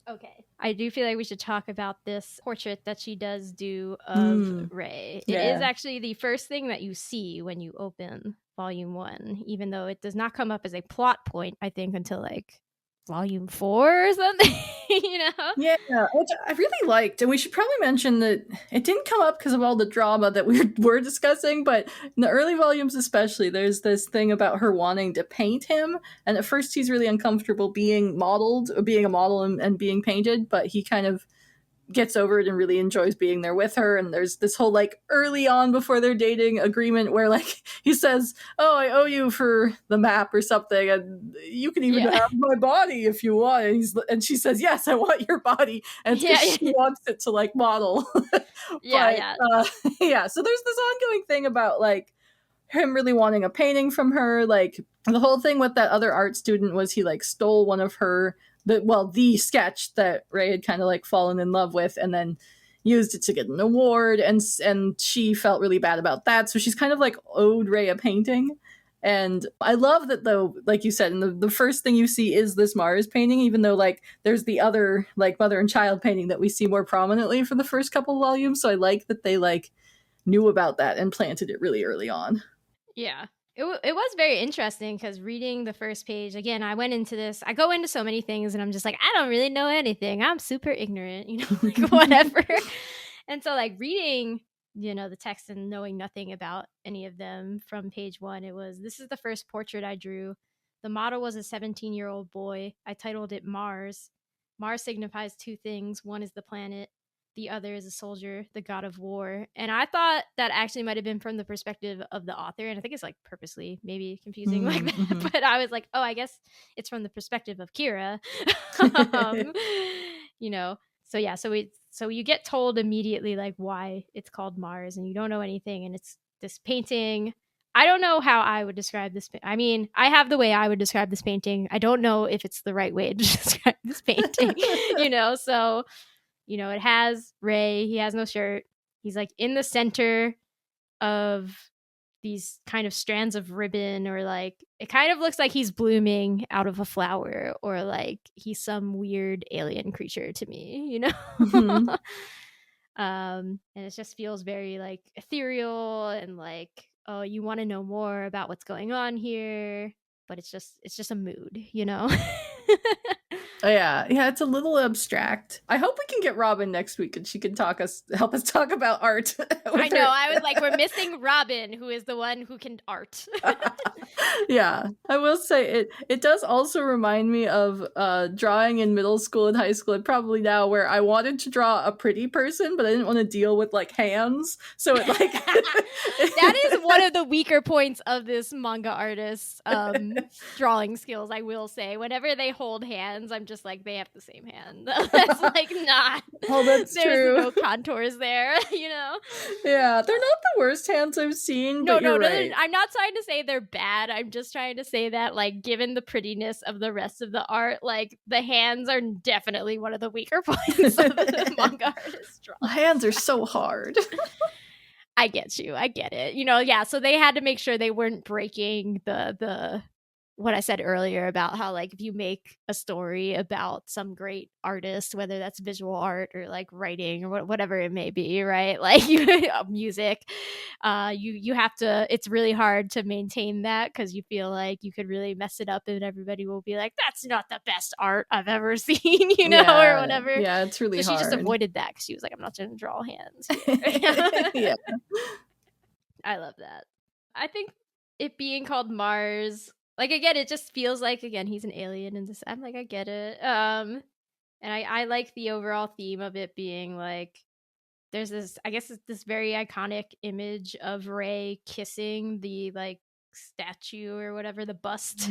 Okay. I do feel like we should talk about this portrait that she does do of Rei. It is actually the first thing that you see when you open volume 1, even though it does not come up as a plot point, I think, until like volume 4 or something, you know? Yeah, which I really liked. And we should probably mention that it didn't come up because of all the drama that we were discussing, but in the early volumes especially, there's this thing about her wanting to paint him. And at first he's really uncomfortable being modeled, or being a model and being painted, but he kind of gets over it and really enjoys being there with her. And there's this whole like early on before they're dating agreement where like he says, oh, I owe you for the map or something, and you can even have my body if you want. And she says, yes, I want your body, and she wants it to like model. So there's this ongoing thing about like him really wanting a painting from her. Like the whole thing with that other art student was he like stole one of her the sketch that Rei had kind of like fallen in love with, and then used it to get an award, and she felt really bad about that. So she's kind of like owed Rei a painting. And I love that, though, like you said, and the first thing you see is this Mars painting, even though like there's the other like mother and child painting that we see more prominently for the first couple volumes. So I like that they like knew about that and planted it really early on. Yeah. It was very interesting because reading the first page, again, I go into so many things and I'm just like, I don't really know anything. I'm super ignorant, you know, like whatever. And so like reading, you know, the text and knowing nothing about any of them from page 1, this is the first portrait I drew. The model was a 17-year-old boy. I titled it Mars. Mars signifies 2 things. One is the planet. The other is a soldier, the god of war. And I thought that actually might have been from the perspective of the author. And I think it's like purposely maybe confusing like that. But I was like, oh, I guess it's from the perspective of Kira. You know, so yeah, so you get told immediately like why it's called Mars, and you don't know anything. And it's this painting. I don't know how I would describe this. I mean, I have the way I would describe this painting. I don't know if it's the right way to describe this painting, you know, so... You know, it has Rei. He has no shirt. He's like in the center of these kind of strands of ribbon, or like it kind of looks like he's blooming out of a flower, or like he's some weird alien creature to me, you know? And it just feels very like ethereal and like, oh, you want to know more about what's going on here, but it's just a mood, you know? Yeah, it's a little abstract. I hope we can get Robin next week and she can help us talk about art. I know. I was like, we're missing Robin, who is the one who can art. Yeah, I will say it does also remind me of drawing in middle school and high school, and probably now, where I wanted to draw a pretty person, but I didn't want to deal with like hands. So it like that is one of the weaker points of this manga artist's drawing skills. I will say, whenever they hold hands, I'm just like, they have the same hand. That's like not. Oh, that's there's true. No contours there, you know. Yeah, they're not the worst hands I've seen. No, but you're right. I'm not trying to say they're bad. I'm just trying to say that, like, given the prettiness of the rest of the art, like the hands are definitely one of the weaker points of the manga artist's drawing. Hands are so hard. I get you. I get it. You know, yeah. So they had to make sure they weren't breaking the what I said earlier about how, like, if you make a story about some great artist, whether that's visual art or like writing or whatever it may be, right? Like music, you have to. It's really hard to maintain that because you feel like you could really mess it up, and everybody will be like, "That's not the best art I've ever seen," or whatever. Yeah, it's really So she hard. just avoided that because she was like, "I'm not going to draw hands." Yeah. I love that. I think it being called Mars, like, again, it just feels like, again, he's an alien in this. I'm like, I get it. And I like the overall theme of it being like, there's this, I guess it's this very iconic image of Rei kissing the like statue or whatever, the bust.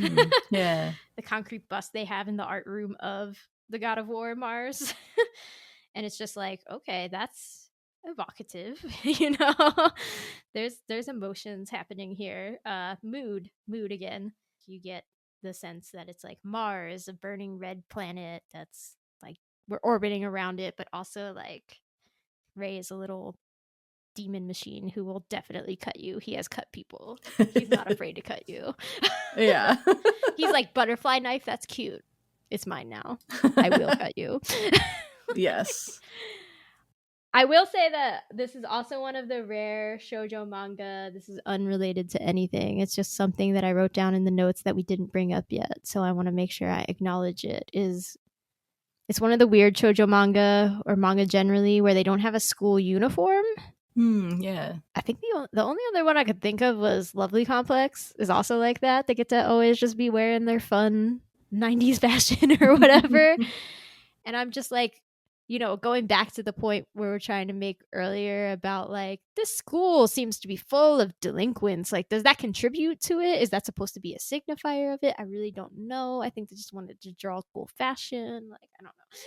Yeah. The concrete bust they have in the art room of the God of War Mars. And it's just like, okay, that's evocative. There's emotions happening here. Mood again. You get the sense that it's like Mars, a burning red planet that's like we're orbiting around it, but also like Rei is a little demon machine who will definitely cut you. He has cut people. He's not afraid to cut you. Yeah. He's like, butterfly knife, that's cute. It's mine now. I will cut you. Yes. I will say that this is also one of the rare shoujo manga. This is unrelated to anything. It's just something that I wrote down in the notes that we didn't bring up yet. So I want to make sure I acknowledge it. It's one of the weird shoujo manga or manga generally where they don't have a school uniform. Yeah. I think the only other one I could think of was Lovely Complex is also like that. They get to always just be wearing their fun 90s fashion or whatever. And I'm just like, going back to the point we were trying to make earlier about like this school seems to be full of delinquents. Like, does that contribute to it? Is that supposed to be a signifier of it? I really don't know. I think they just wanted to draw cool fashion. Like, I don't know.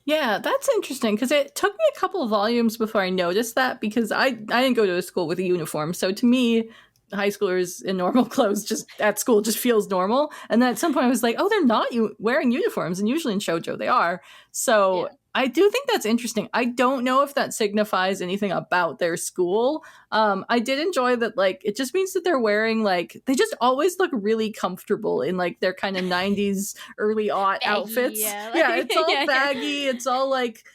Yeah, that's interesting because it took me a couple of volumes before I noticed that because I didn't go to a school with a uniform. So to me, high schoolers in normal clothes just at school just feels normal. And then at some point I was like, oh, they're not wearing uniforms. And usually in shoujo they are. So yeah. I do think that's interesting. I don't know if that signifies anything about their school. I did enjoy that, like, it just means that they're wearing, like, they just always look really comfortable in, like, their kind of 90s early aught outfits. Yeah, it's all baggy. It's all, like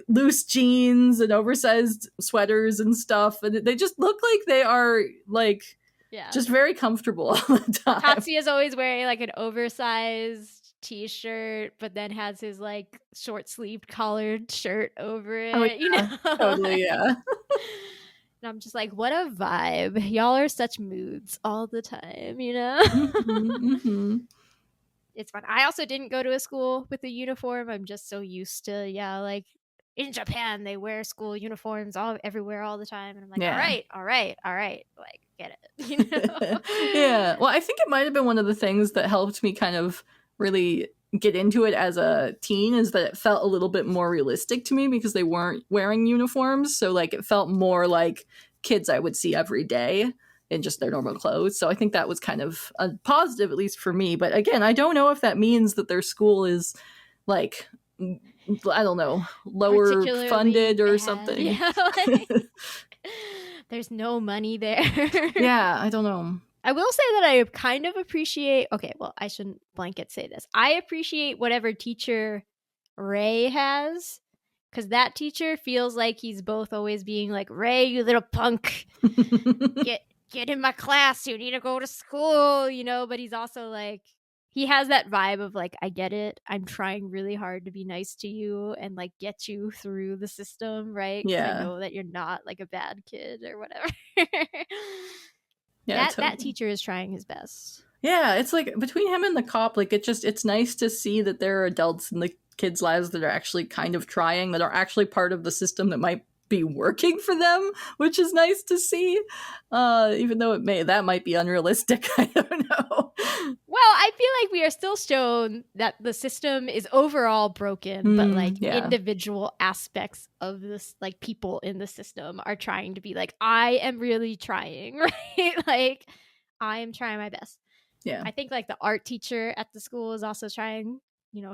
loose jeans and oversized sweaters and stuff. And they just look like they are, like, just very comfortable all the time. Tatsuya's always wearing, like, an oversized t-shirt, but then has his like short-sleeved collared shirt over it. Totally, yeah. And I'm just like, what a vibe. Y'all are such moods all the time, It's fun. I also didn't go to a school with a uniform. I'm just so used to, like, in Japan they wear school uniforms everywhere all the time, and I'm like, all right, like, get it. Yeah. Well, I think it might have been one of the things that helped me kind of really get into it as a teen is that it felt a little bit more realistic to me because they weren't wearing uniforms. So, like, it felt more like kids I would see every day in just their normal clothes. So I think that was kind of a positive, at least for me. But again, I don't know if that means that their school is, like, I don't know, lower funded or something. Yeah, there's no money there. Yeah, I don't know. I will say that I kind of appreciate, I shouldn't blanket say this. I appreciate whatever teacher Rei has, because that teacher feels like he's both always being like, Rei, you little punk, get in my class, you need to go to school, but he's also like, he has that vibe of like, I get it, I'm trying really hard to be nice to you and like get you through the system, right? Yeah. I know that you're not like a bad kid or whatever. Yeah, that teacher is trying his best. Yeah, it's like between him and the cop, like it's nice to see that there are adults in the kids' lives that are actually kind of trying, that are actually part of the system that might be working for them, which is nice to see. Even though that might be unrealistic. I don't know. Well, I feel like we are still shown that the system is overall broken, but like individual aspects of this, like people in the system are trying to be like, I am really trying, right? Like, I am trying my best. Yeah. I think like the art teacher at the school is also trying,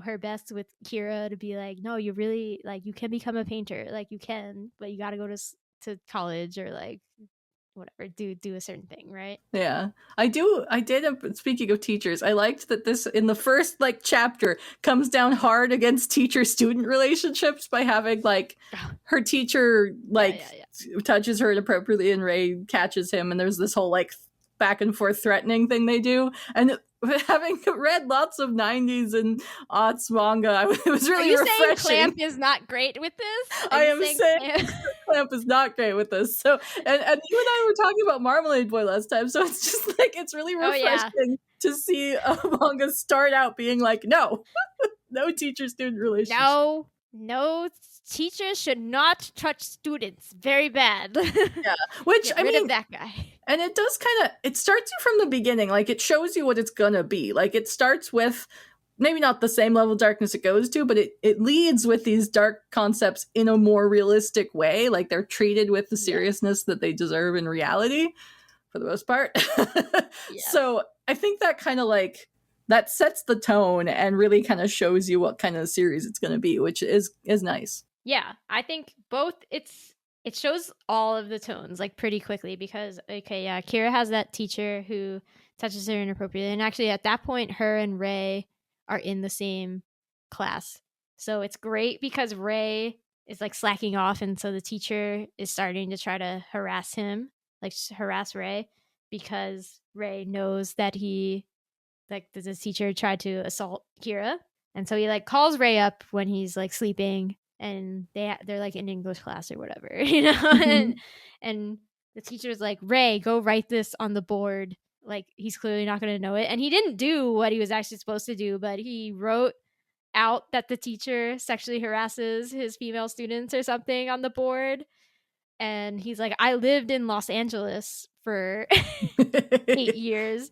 her best with Kira to be like, no, you really, like, you can become a painter, like you can, but you got to go to college or like whatever, do a certain thing, right? Yeah, I did. Speaking of teachers, I liked that this in the first like chapter comes down hard against teacher-student relationships by having like her teacher like touches her inappropriately and Rei catches him, and there's this whole like back and forth threatening thing they do. And having read lots of 90s and aughts manga, it was really refreshing. Are you saying Clamp is not great with this? I am saying Clamp is not great with this. So, and you and I were talking about Marmalade Boy last time, so it's just like, it's really refreshing to see a manga start out being like, no, no teacher-student relationship. No, teachers should not touch students. Very bad. Yeah, which Get I rid mean, of that guy. And it does it starts you from the beginning. Like, it shows you what it's gonna be. Like, it starts with maybe not the same level of darkness it goes to, but it leads with these dark concepts in a more realistic way. Like, they're treated with the seriousness that they deserve in reality, for the most part. So I think that kind of like, that sets the tone and really kind of shows you what kind of series it's going to be, which is nice. Yeah, I think both it shows all of the tones like pretty quickly because Kira has that teacher who touches her inappropriately, and actually at that point her and Rei are in the same class. So it's great because Rei is like slacking off, and so the teacher is starting to try to harass him, like harass Rei, because Rei knows that he like the teacher tried to assault Kira, and so he like calls Rei up when he's like sleeping, and they're like in English class or whatever, you know. And the teacher's like, Rei, go write this on the board. Like, he's clearly not going to know it, and he didn't do what he was actually supposed to do, but he wrote out that the teacher sexually harasses his female students or something on the board. And he's like, I lived in Los Angeles for 8 years.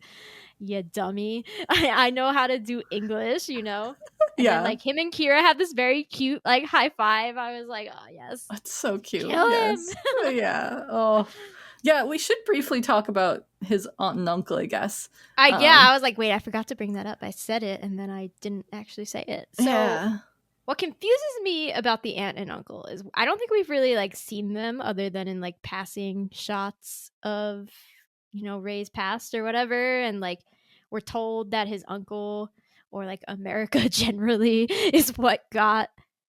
You dummy. I know how to do English, you know? And then, like, him and Kira had this very cute, like, high five. I was like, oh, yes. That's so cute. Kill him. Yeah. Oh. Yeah, we should briefly talk about his aunt and uncle, I guess. I was like, wait, I forgot to bring that up. I said it, and then I didn't actually say it. So what confuses me about the aunt and uncle is I don't think we've really, like, seen them other than in, like, passing shots of, you know, Rei's past or whatever. And, like, we're told that his uncle, or, like, America generally, is what got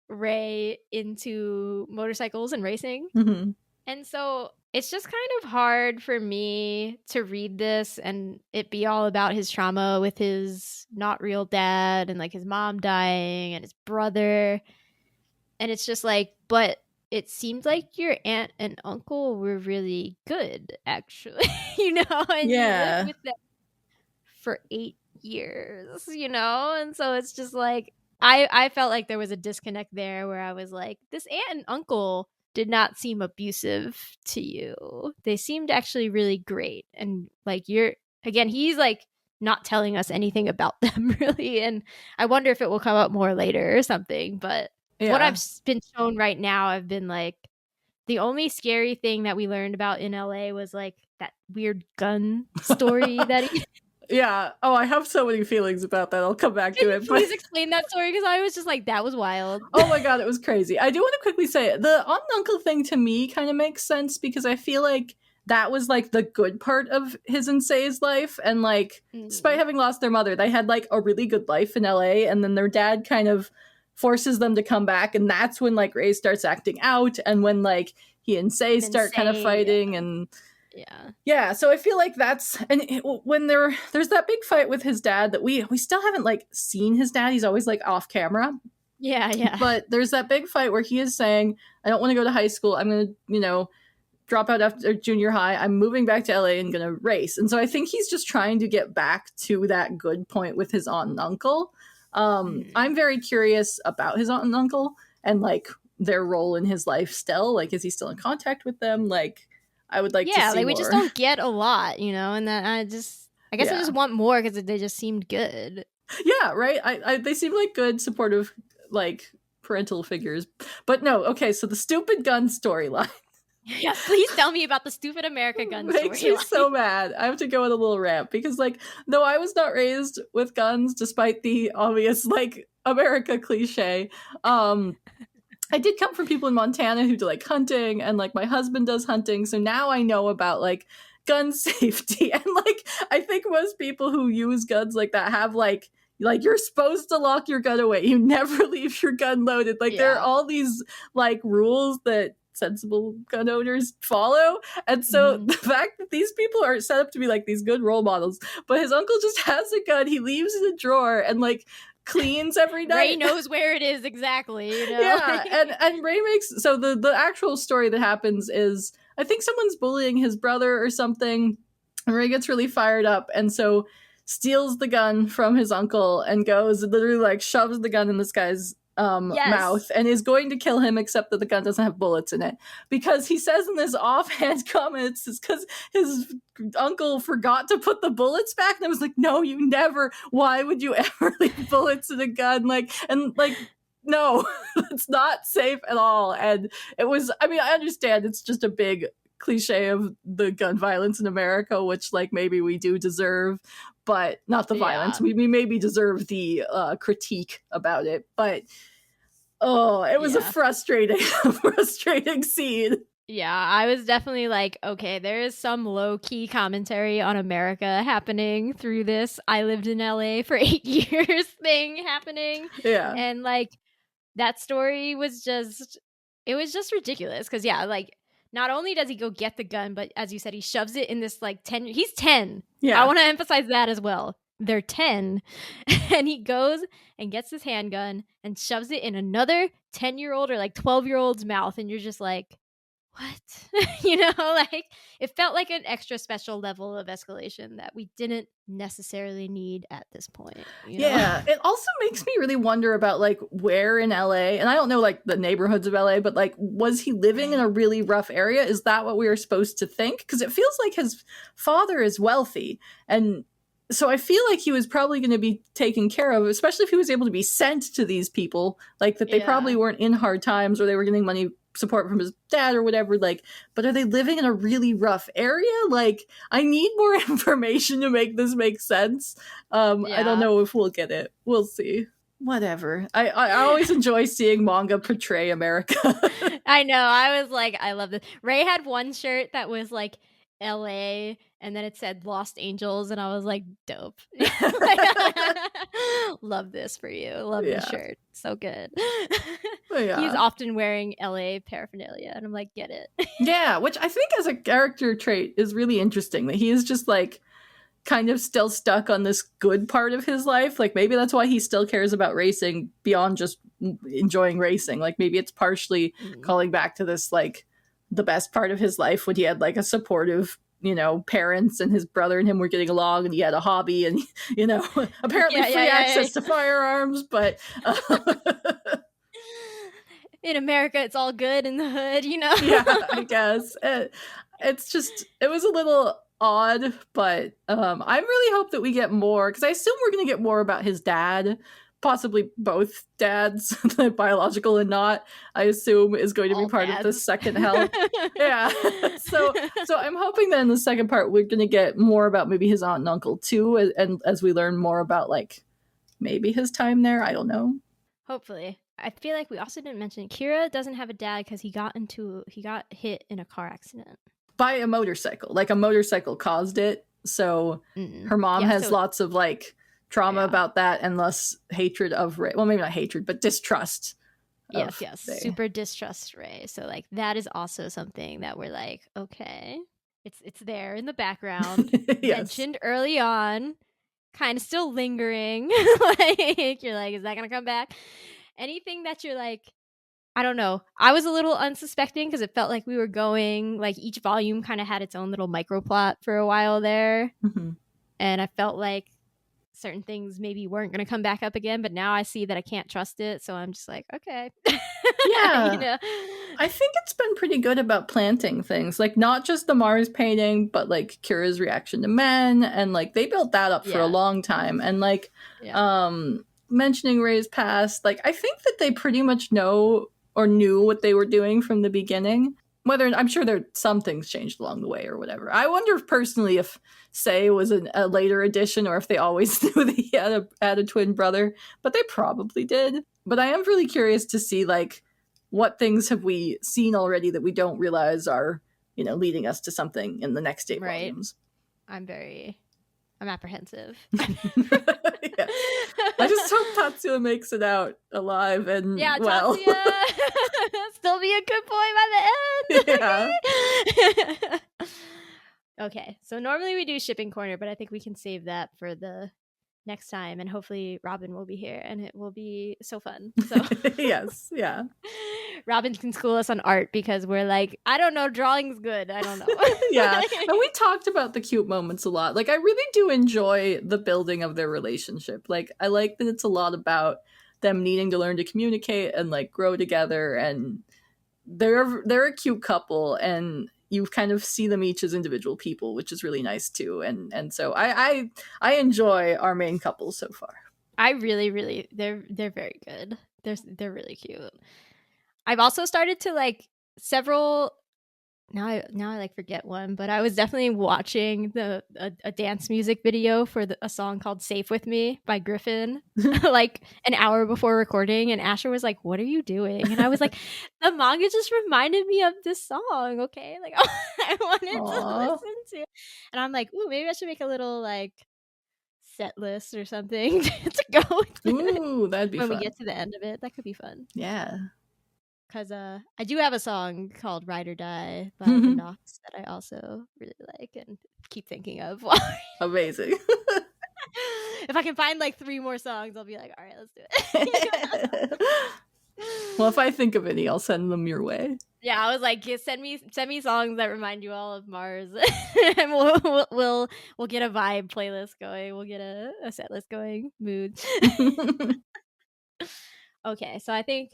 Rei into motorcycles and racing. Mm-hmm. And so it's just kind of hard for me to read this and it be all about his trauma with his not real dad and like his mom dying and his brother. And it's just like, but it seemed like your aunt and uncle were really good, actually, you know? And you lived with them for 8 years, you know? And so it's just like, I felt like there was a disconnect there where I was like, this aunt and uncle did not seem abusive to you. They seemed actually really great. And like he's like not telling us anything about them really. And I wonder if it will come up more later or something. But what I've been shown right now, I've been like, the only scary thing that we learned about in LA was like that weird gun story that he... Yeah. Oh, I have so many feelings about that. I'll come back to it. Please explain that story, because I was just like, that was wild. Oh my god, it was crazy. I do want to quickly say the aunt and uncle thing to me kind of makes sense because I feel like that was like the good part of his and Sei's life, and like despite having lost their mother, they had like a really good life in LA, and then their dad kind of forces them to come back, and that's when like Rei starts acting out, and when like he and Sei start kind of fighting and yeah, so I feel like that's, and when there's that big fight with his dad that we still haven't like seen his dad. He's always like off camera. Yeah. But there's that big fight where he is saying, I don't want to go to high school. I'm going to, you know, drop out after junior high. I'm moving back to LA and going to race. And so I think he's just trying to get back to that good point with his aunt and uncle. I'm very curious about his aunt and uncle and like their role in his life still. Like, is he still in contact with them? Like, I would like to see like we more. just don't get a lot, you know, and that I guess I just want more because they just seemed good. Yeah, right. They seem like good, supportive, like parental figures. But no, okay. So the stupid gun storyline. Yeah, please tell me about the stupid America gun storyline. Makes me so mad. I have to go on a little rant because, like, though I was not raised with guns, despite the obvious like America cliche, I did come from people in Montana who do like hunting, and like my husband does hunting, so now I know about like gun safety. And like I think most people who use guns like that have like you're supposed to lock your gun away. You never leave your gun loaded. Like there are all these like rules that sensible gun owners follow. And so the fact that these people are set up to be like these good role models, but his uncle just has a gun, he leaves in a drawer and like cleans every night. Ray knows where it is exactly, you know? Yeah, and Ray makes, so the actual story that happens is, I think someone's bullying his brother or something, and Ray gets really fired up, and so steals the gun from his uncle and goes and literally like shoves the gun in this guy's mouth and is going to kill him, except that the gun doesn't have bullets in it, because he says in this offhand comments it's because his uncle forgot to put the bullets back, and I was like, no, you never, why would you ever leave bullets in a gun? No, it's not safe at all. And it was, I mean, I understand it's just a big cliche of the gun violence in America, which like maybe we do deserve, but not the violence. We maybe deserve the critique about it, but it was a frustrating scene. Yeah, I was definitely like, okay, there is some low-key commentary on America happening through this I lived in LA for 8 years thing happening. Yeah. And like that story was just, it was just ridiculous because like not only does he go get the gun, but as you said, he shoves it in this like 10, he's 10. Yeah. I want to emphasize that as well. They're 10. And he goes and gets his handgun and shoves it in another 10-year-old or like 12-year-old's mouth. And you're just like, what? You know, like it felt like an extra special level of escalation that we didn't necessarily need at this point. You know? Yeah, it also makes me really wonder about like where in LA, and I don't know like the neighborhoods of LA, but like was he living in a really rough area? Is that what we were supposed to think? Because it feels like his father is wealthy, and so I feel like he was probably going to be taken care of, especially if he was able to be sent to these people, like that they probably weren't in hard times or they were getting money support from his dad or whatever, like, but are they living in a really rough area? Like, I need more information to make this make sense. I don't know if we'll get it. We'll see. Whatever. I always enjoy seeing manga portray America. I know. I was like, I love this. Ray had one shirt that was like LA and then it said Lost Angels, and I was like, dope. Love this for you. Love this shirt. So good. He's often wearing LA paraphernalia, and I'm like, get it. Yeah, which I think as a character trait is really interesting, that he is just like kind of still stuck on this good part of his life. Like maybe that's why he still cares about racing beyond just enjoying racing. Like maybe it's partially calling back to this like the best part of his life when he had like a supportive, you know, parents, and his brother and him were getting along, and he had a hobby, and you know, apparently free access to firearms, but in America it's all good in the hood, you know. Yeah, I guess it's just, it was a little odd, but I really hope that we get more, because I assume we're going to get more about his dad, possibly both dads, biological and not, I assume is going to be part of the second help. Yeah. So I'm hoping that in the second part we're going to get more about maybe his aunt and uncle too, and as we learn more about like maybe his time there. I don't know. Hopefully. I feel like we also didn't mention Kira doesn't have a dad because he got hit in a car accident by a motorcycle. Like a motorcycle caused it. So her mom has lots of like trauma about that, and less hatred of Ray. Well, maybe not hatred, but distrust. Yes. Ray. Super distrust Ray. So like that is also something that we're like, okay, it's there in the background, mentioned early on, kind of still lingering. Like you're like, is that gonna come back? Anything that you're like, I don't know. I was a little unsuspecting because it felt like we were going, like each volume kind of had its own little micro plot for a while there. And I felt like certain things maybe weren't going to come back up again, but now I see that I can't trust it. So I'm just like, okay. Yeah. You know? I think it's been pretty good about planting things, like not just the Mars painting, but like Kira's reaction to men. And like they built that up for a long time. And like, mentioning Ray's past, like I think that they pretty much know or knew what they were doing from the beginning. Whether, I'm sure there some things changed along the way or whatever. I wonder personally if Say was a later addition, or if they always knew that he had a twin brother, but they probably did. But I am really curious to see like what things have we seen already that we don't realize are, leading us to something in the next 8 volumes. I'm apprehensive. Yeah. I just hope Tatsuya makes it out alive and well. Tatsuya still be a good boy by the end. Yeah. Okay, so normally we do shipping corner, but I think we can save that for the next time, and hopefully Robin will be here and it will be so fun. So yes, yeah. Robin can school us on art because we're like, I don't know, drawing's good. I don't know. Yeah. And we talked about the cute moments a lot. Like, I really do enjoy the building of their relationship. Like, I like that it's a lot about them needing to learn to communicate and like grow together, and they're a cute couple, and you kind of see them each as individual people, which is really nice too. And so I enjoy our main couple so far. I really they're very good. They're really cute. I've also started to like several. Now I like forget one, but I was definitely watching a dance music video for a song called "Safe with Me" by Griffin, like an hour before recording, and Asher was like, "What are you doing?" And I was like, "The manga just reminded me of this song." Okay, like I wanted to listen to, and I'm like, "Ooh, maybe I should make a little like set list or something to go with." Ooh, that'd be when fun. we get to the end of it. That could be fun. Yeah. Because I do have a song called Ride or Die by the Knox that I also really like and keep thinking of. Amazing. If I can find like 3 more songs, I'll be like, all right, let's do it. Well, if I think of any, I'll send them your way. Yeah, I was like, send me songs that remind you all of Mars, and we'll get a vibe playlist going. We'll get a set list going. Mood. Okay, so I think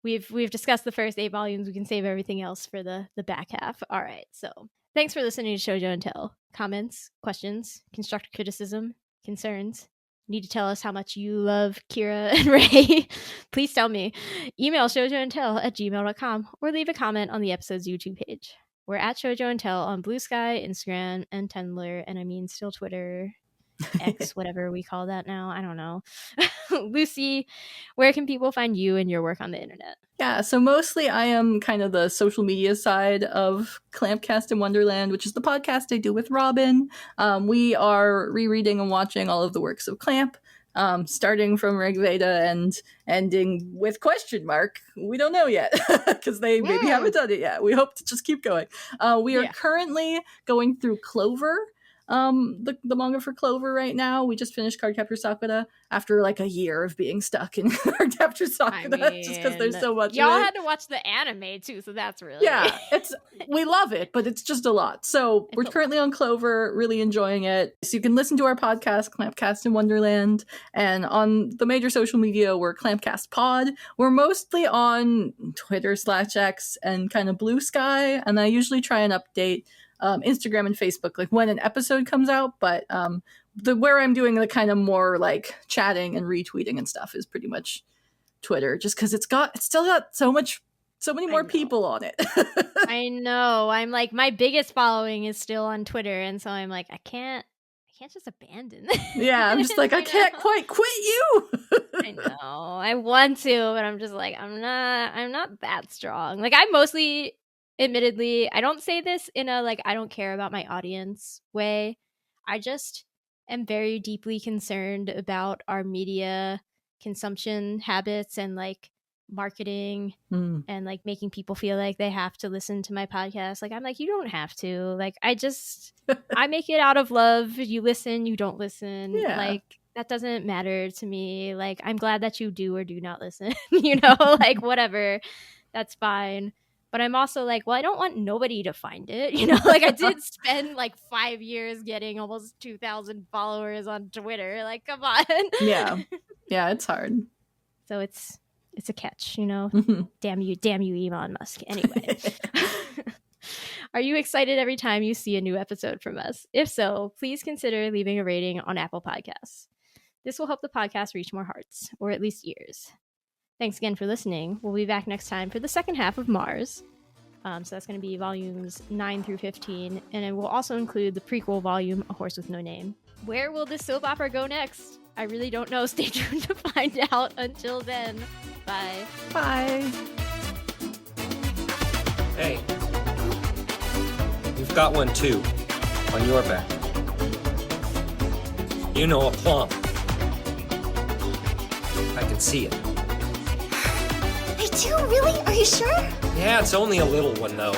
we've discussed the first 8 volumes. We can save everything else for the back half. All right, so thanks for listening to Shojo and Tell. Comments, questions, constructive criticism, concerns. Need to tell us how much you love Kira and Rei? Please tell me. Email shoujoandtell@gmail.com or leave a comment on the episode's YouTube page. We're at Shojo and Tell on Blue Sky, Instagram, and Tumblr, and I mean still Twitter, X, whatever we call that now. I don't know. Lucy, where can people find you and your work on the internet? Yeah, so mostly I am kind of the social media side of CLAMPcast and Wonderland, which is the podcast I do with Robin. We are rereading and watching all of the works of Clamp, starting from Rig Veda and ending with question mark. We don't know yet because they maybe haven't done it yet. We hope to just keep going. We are currently going through Clover. The manga for Clover right now. We just finished Cardcaptor Sakura after like a year of being stuck in Cardcaptor Sakura, just because there's so much. Y'all had to watch the anime too, so that's really we love it, but it's just a lot. So we're currently on Clover, really enjoying it. So you can listen to our podcast, CLAMPcast in Wonderland, and on the major social media, we're CLAMPcast Pod. We're mostly on Twitter/X and kind of Blue Sky, and I usually try and update Instagram and Facebook like when an episode comes out, but where I'm doing the kind of more like chatting and retweeting and stuff is pretty much Twitter, just because it's still got so many more people on it. I know. I'm like, my biggest following is still on Twitter, and so I'm like, I can't just abandon this. Yeah, I'm just like, I can't quite quit you. I know. I want to, but I'm just like, I'm not that strong. Like, I mostly, admittedly, I don't say this in a like I don't care about my audience way. I just am very deeply concerned about our media consumption habits and like marketing and like making people feel like they have to listen to my podcast. Like, I'm like, you don't have to. Like, I make it out of love. You listen, you don't listen. Yeah. Like, that doesn't matter to me. Like, I'm glad that you do or do not listen. You know, like whatever. That's fine. But I'm also like, well, I don't want nobody to find it. You know, like I did spend like 5 years getting almost 2,000 followers on Twitter. Like, come on. Yeah, it's hard. So it's a catch, you know. Damn you, Elon Musk. Anyway, are you excited every time you see a new episode from us? If so, please consider leaving a rating on Apple Podcasts. This will help the podcast reach more hearts, or at least ears. Thanks again for listening. We'll be back next time for the second half of Mars. So that's going to be volumes 9 through 15. And it will also include the prequel volume, A Horse with No Name. Where will this soap opera go next? I really don't know. Stay tuned to find out. Until then, bye. Bye. Hey. You've got one too, on your back. You know, a plum. I can see it. I do, really? Are you sure? Yeah, it's only a little one though.